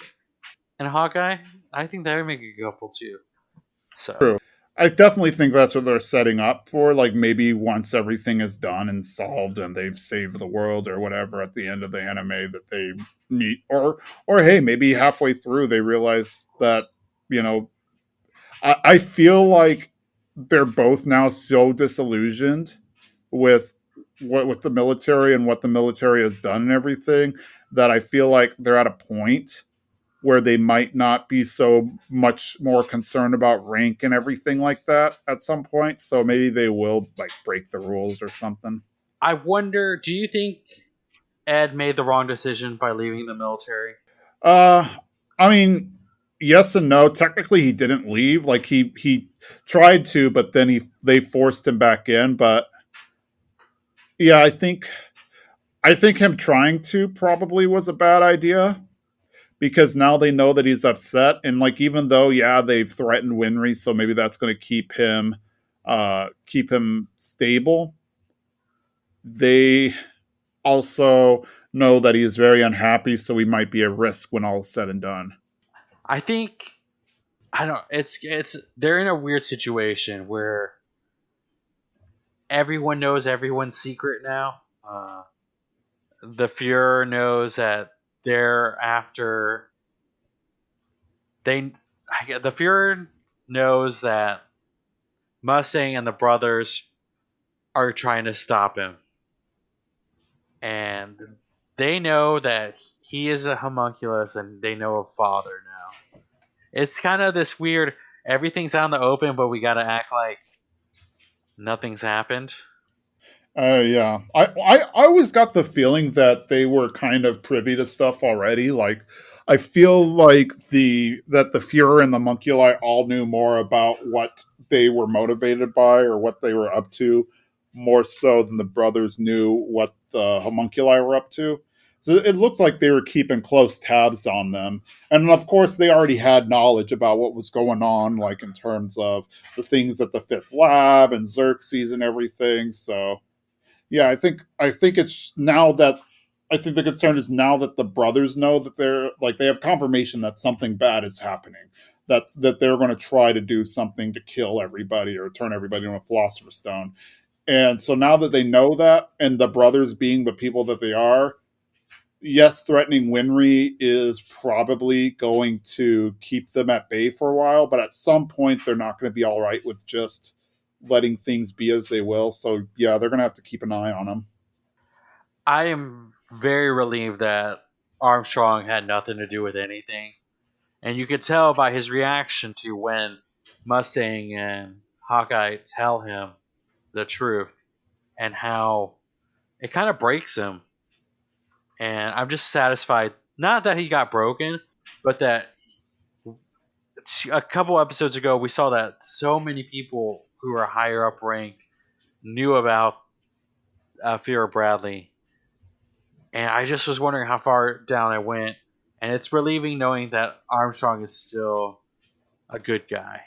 and Hawkeye. I think that would make a couple too. So True. I definitely think that's what they're setting up for. Like maybe once everything is done and solved and they've saved the world or whatever at the end of the anime that they meet, or hey, maybe halfway through they realize that you know I feel like they're both now so disillusioned with what with the military and what the military has done and everything that I feel like they're at a point where they might not be so much more concerned about rank and everything like that at some point. So maybe they will like break the rules or something. I wonder. Do you think Ed made the wrong decision by leaving the military? Uh, I mean, yes and no. Technically, he didn't leave. Like he tried to, but then they forced him back in. But yeah, I think him trying to probably was a bad idea because now they know that he's upset and like even though yeah they've threatened Winry, so maybe that's going to keep him stable. They also know that he is very unhappy, so he might be a risk when all is said and done. I think I don't. It's they're in a weird situation where everyone knows everyone's secret now. The Fuhrer knows that they're after they. The Fuhrer knows that Mustang and the brothers are trying to stop him, and they know that he is a homunculus, and they know a father now. It's kind of this weird. Everything's out in the open, but we got to act like nothing's happened. Yeah, I always got the feeling that they were kind of privy to stuff already. Like, I feel like the Fuhrer and the Homunculi all knew more about what they were motivated by or what they were up to, more so than the brothers knew what the Homunculi were up to. So it looked like they were keeping close tabs on them, and of course they already had knowledge about what was going on, like in terms of the things at the Fifth Lab and Xerxes and everything. So yeah, I think it's now that I think the concern is now that the brothers know that they're like they have confirmation that something bad is happening, that they're going to try to do something to kill everybody or turn everybody into a philosopher's stone. And so now that they know that, and the brothers being the people that they are, yes, threatening Winry is probably going to keep them at bay for a while, but at some point they're not going to be all right with just letting things be as they will. So yeah, they're going to have to keep an eye on them. I am very relieved that Armstrong had nothing to do with anything. And you could tell by his reaction to when Mustang and Hawkeye tell him the truth and how it kind of breaks him. and I'm just satisfied. Not that he got broken, but that a couple episodes ago we saw that so many people who are higher up rank knew about Fear of Bradley, and I just was wondering how far down I went. And it's relieving knowing that Armstrong is still a good guy.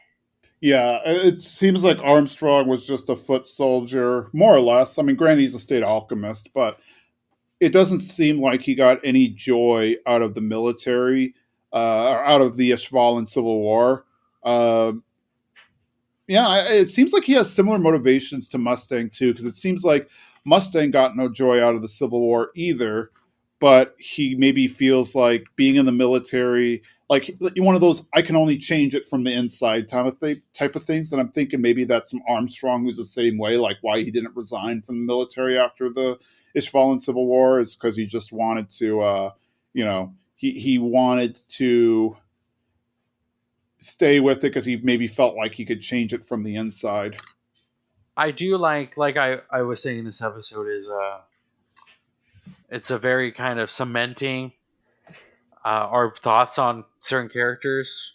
Yeah, it seems like Armstrong was just a foot soldier, more or less. I mean, granted, he's a state alchemist, but it doesn't seem like he got any joy out of the military, or out of the Ishvalan Civil War. Uh, yeah, it seems like he has similar motivations to Mustang too, because it seems like Mustang got no joy out of the Civil War either, but he maybe feels like being in the military, like one of those I can only change it from the inside type of things. And I'm thinking maybe that's some Armstrong who's the same way, like why he didn't resign from the military after the Ishvalan Civil War is because he just wanted to, he wanted to stay with it because he maybe felt like he could change it from the inside. I do like I was saying this episode is it's a very kind of cementing our thoughts on certain characters.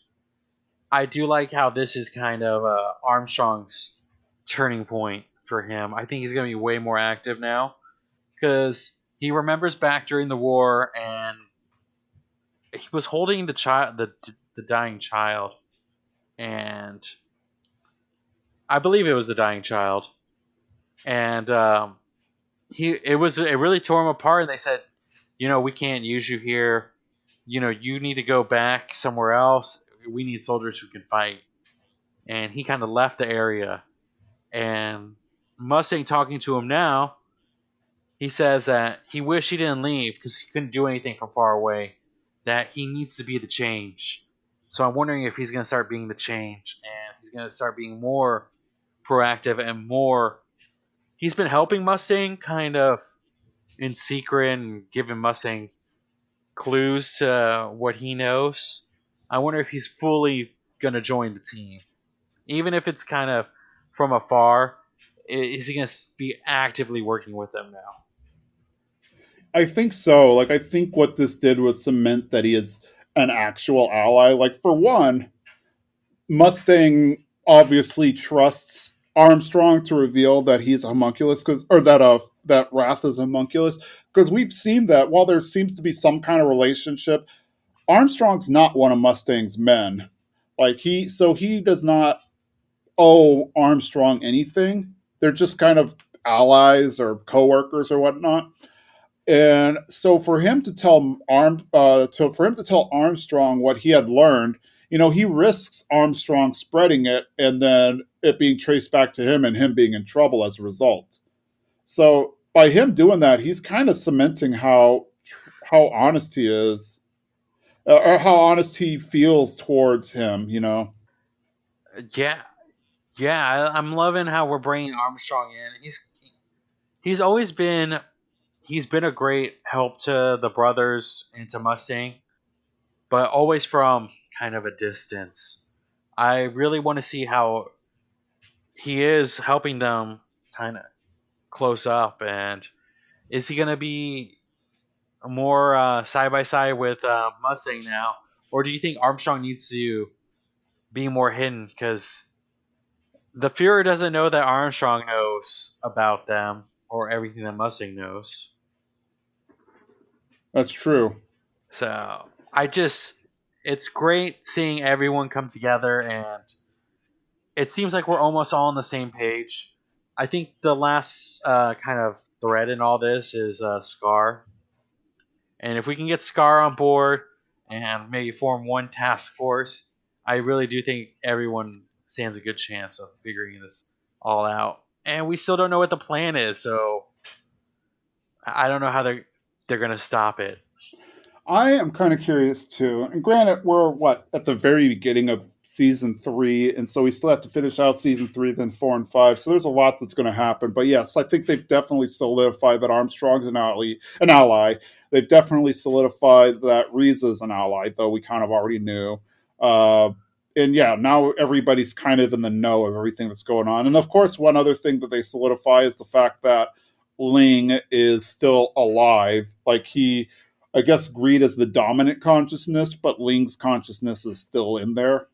I do like how this is kind of Armstrong's turning point for him. I think he's going to be way more active now because he remembers back during the war and he was holding the dying child, and I believe it was the dying child, and it really tore him apart. And they said, we can't use you here. You need to go back somewhere else. We need soldiers who can fight. And he kind of left the area. And Mustang talking to him now, he says that he wished he didn't leave because he couldn't do anything from far away. That he needs to be the change. So I'm wondering if he's going to start being the change and he's going to start being more proactive and more. He's been helping Mustang kind of in secret and giving Mustang clues to what he knows. I wonder if he's fully going to join the team. Even if it's kind of from afar, is he going to be actively working with them now? I think so. Like, I think what this did was cement that he is an actual ally. Like, for one, Mustang obviously trusts Armstrong to reveal that he's a homunculus, because or that Wrath is a homunculus, because we've seen that while there seems to be some kind of relationship, Armstrong's not one of Mustang's men. Like he does not owe Armstrong anything. They're just kind of allies or coworkers or whatnot. And so for him to tell Armstrong what he had learned, he risks Armstrong spreading it and then it being traced back to him and him being in trouble as a result. So by him doing that, he's kind of cementing how honest he is, or how honest he feels towards him. Yeah, yeah. I'm loving how we're bringing Armstrong in. He's always been a great help to the brothers and to Mustang, but always from kind of a distance. I really want to see how he is helping them kind of close up, and is he going to be more side by side with Mustang now, or do you think Armstrong needs to be more hidden because the Fuhrer doesn't know that Armstrong knows about them or everything that Mustang knows? That's true. So it's great seeing everyone come together, and it seems like we're almost all on the same page. I think the last kind of thread in all this is Scar, and if we can get Scar on board and maybe form one task force, I really do think everyone stands a good chance of figuring this all out. And we still don't know what the plan is, so I don't know how they're gonna stop it. I am kind of curious too. And granted, we're what at the very beginning of season three, and so we still have to finish out season three, then four and five. So there's a lot that's going to happen. But yes, I think they've definitely solidified that Armstrong's an ally. An ally. They've definitely solidified that Riza's an ally, though we kind of already knew. Uh, and yeah, now everybody's kind of in the know of everything that's going on. And of course, one other thing that they solidify is the fact that Ling is still alive. Like I guess greed is the dominant consciousness, but Ling's consciousness is still in there.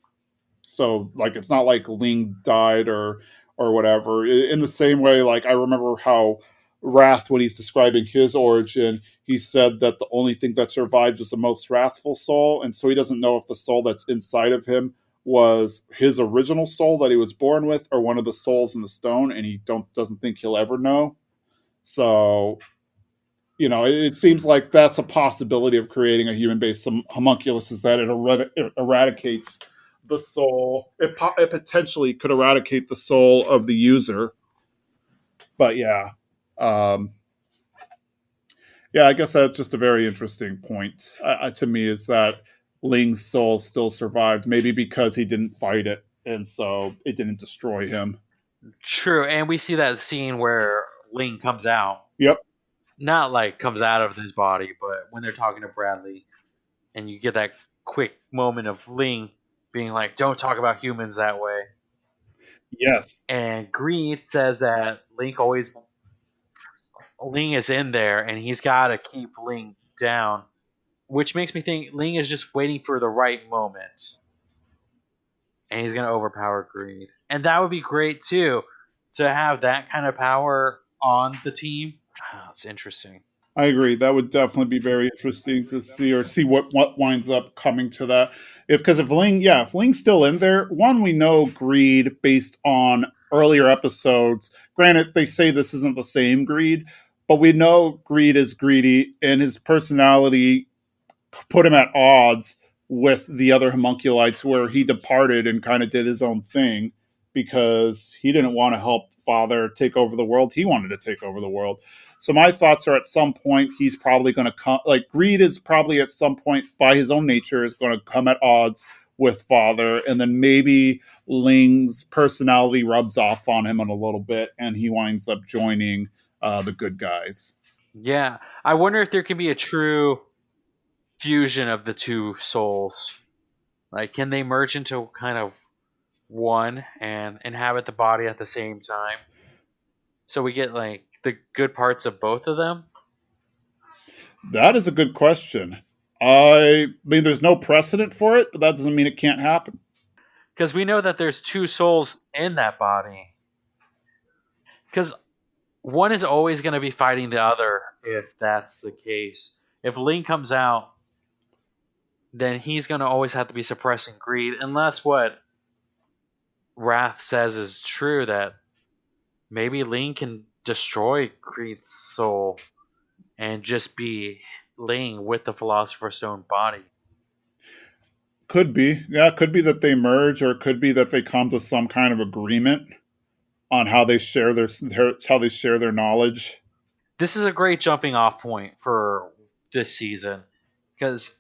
So like it's not like Ling died or whatever. In the same way, like I remember how Wrath, when he's describing his origin, he said that the only thing that survived was the most wrathful soul, and so he doesn't know if the soul that's inside of him was his original soul that he was born with or one of the souls in the stone, and he don't doesn't think he'll ever know. So it seems like that's a possibility of creating a human-based homunculus, is that it eradicates the soul. It potentially could eradicate the soul of the user. But yeah, um, yeah, I guess that's just a very interesting point to me, is that Ling's soul still survived, maybe because he didn't fight it, and so it didn't destroy him. True, and we see that scene where Ling comes out, Yep. not like comes out of his body, but when they're talking to Bradley, and you get that quick moment of Ling being like, "Don't talk about humans that way." Yes. And Greed says that Ling is in there, and he's got to keep Ling down, which makes me think Ling is just waiting for the right moment, and he's gonna overpower Greed, and that would be great too, to have that kind of power on the team. Oh, it's interesting. I agree. That would definitely be very interesting to see, or see what winds up coming to that. If Ling's still in there, one, we know greed based on earlier episodes. Granted, they say this isn't the same greed, but we know greed is greedy, and his personality put him at odds with the other homunculi, to where he departed and kind of did his own thing because he didn't want to help Father take over the world. He wanted to take over the world. So my thoughts are, at some point he's probably going to come. Like Greed is probably at some point, by his own nature, is going to come at odds with Father, and then maybe Ling's personality rubs off on him in a little bit, and he winds up joining the good guys. Yeah, I wonder if there can be a true fusion of the two souls. Like, can they merge into kind of one and inhabit the body at the same time? So we get like the good parts of both of them. That is a good question. I mean, there's no precedent for it, but that doesn't mean it can't happen. Because we know that there's two souls in that body. Because one is always going to be fighting the other if that's the case. If Link comes out, then he's going to always have to be suppressing greed, unless what Wrath says is true, that maybe Link can destroy Greed's soul and just be Ling with the Philosopher's Stone body. Could be. Yeah, it could be that they merge, or it could be that they come to some kind of agreement on how they share their knowledge. This is a great jumping off point for this season because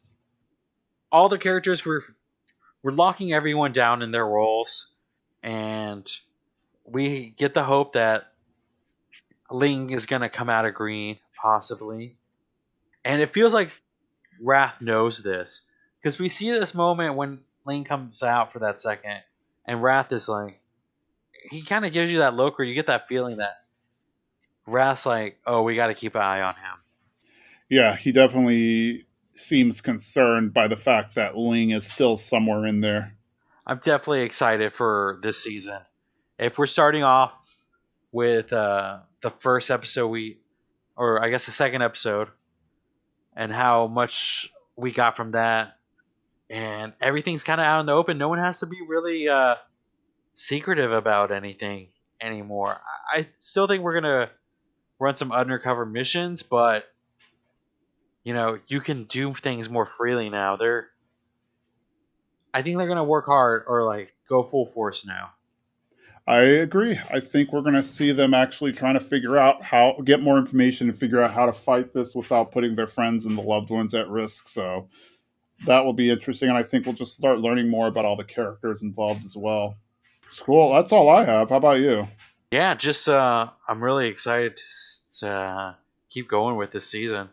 all the characters we're locking everyone down in their roles, and we get the hope that Ling is going to come out of green, possibly. And it feels like Wrath knows this because we see this moment when Ling comes out for that second, and Wrath is like, he kind of gives you that look where you get that feeling that Wrath's like, oh, we got to keep an eye on him. Yeah, he definitely seems concerned by the fact that Ling is still somewhere in there. I'm definitely excited for this season. If we're starting off with the first episode, or I guess the second episode, and how much we got from that, and everything's kind of out in the open. No one has to be really secretive about anything anymore. I still think we're gonna run some undercover missions, but you can do things more freely now. I think they're gonna work hard or like go full force now. I agree. I think we're going to see them actually trying to figure out get more information and figure out how to fight this without putting their friends and the loved ones at risk. So that will be interesting. And I think we'll just start learning more about all the characters involved as well. Cool. That's all I have. How about you? Yeah, just I'm really excited to keep going with this season.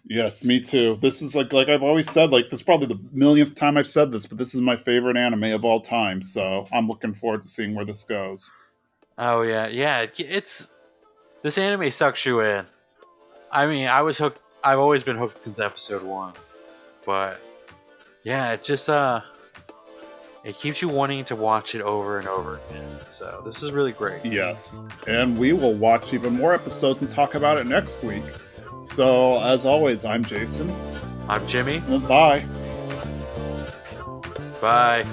Yes, me too. This is like I've always said, like this is probably the millionth time I've said this, but this is my favorite anime of all time. So I'm looking forward to seeing where this goes. Oh yeah, yeah. It's This anime sucks you in. I mean, I was hooked. I've always been hooked since episode 1, but yeah, it just it keeps you wanting to watch it over and over again. So this is really great. Yes. And we will watch even more episodes and talk about it next week. So, as always, I'm Jason. I'm Jimmy. And bye. Bye.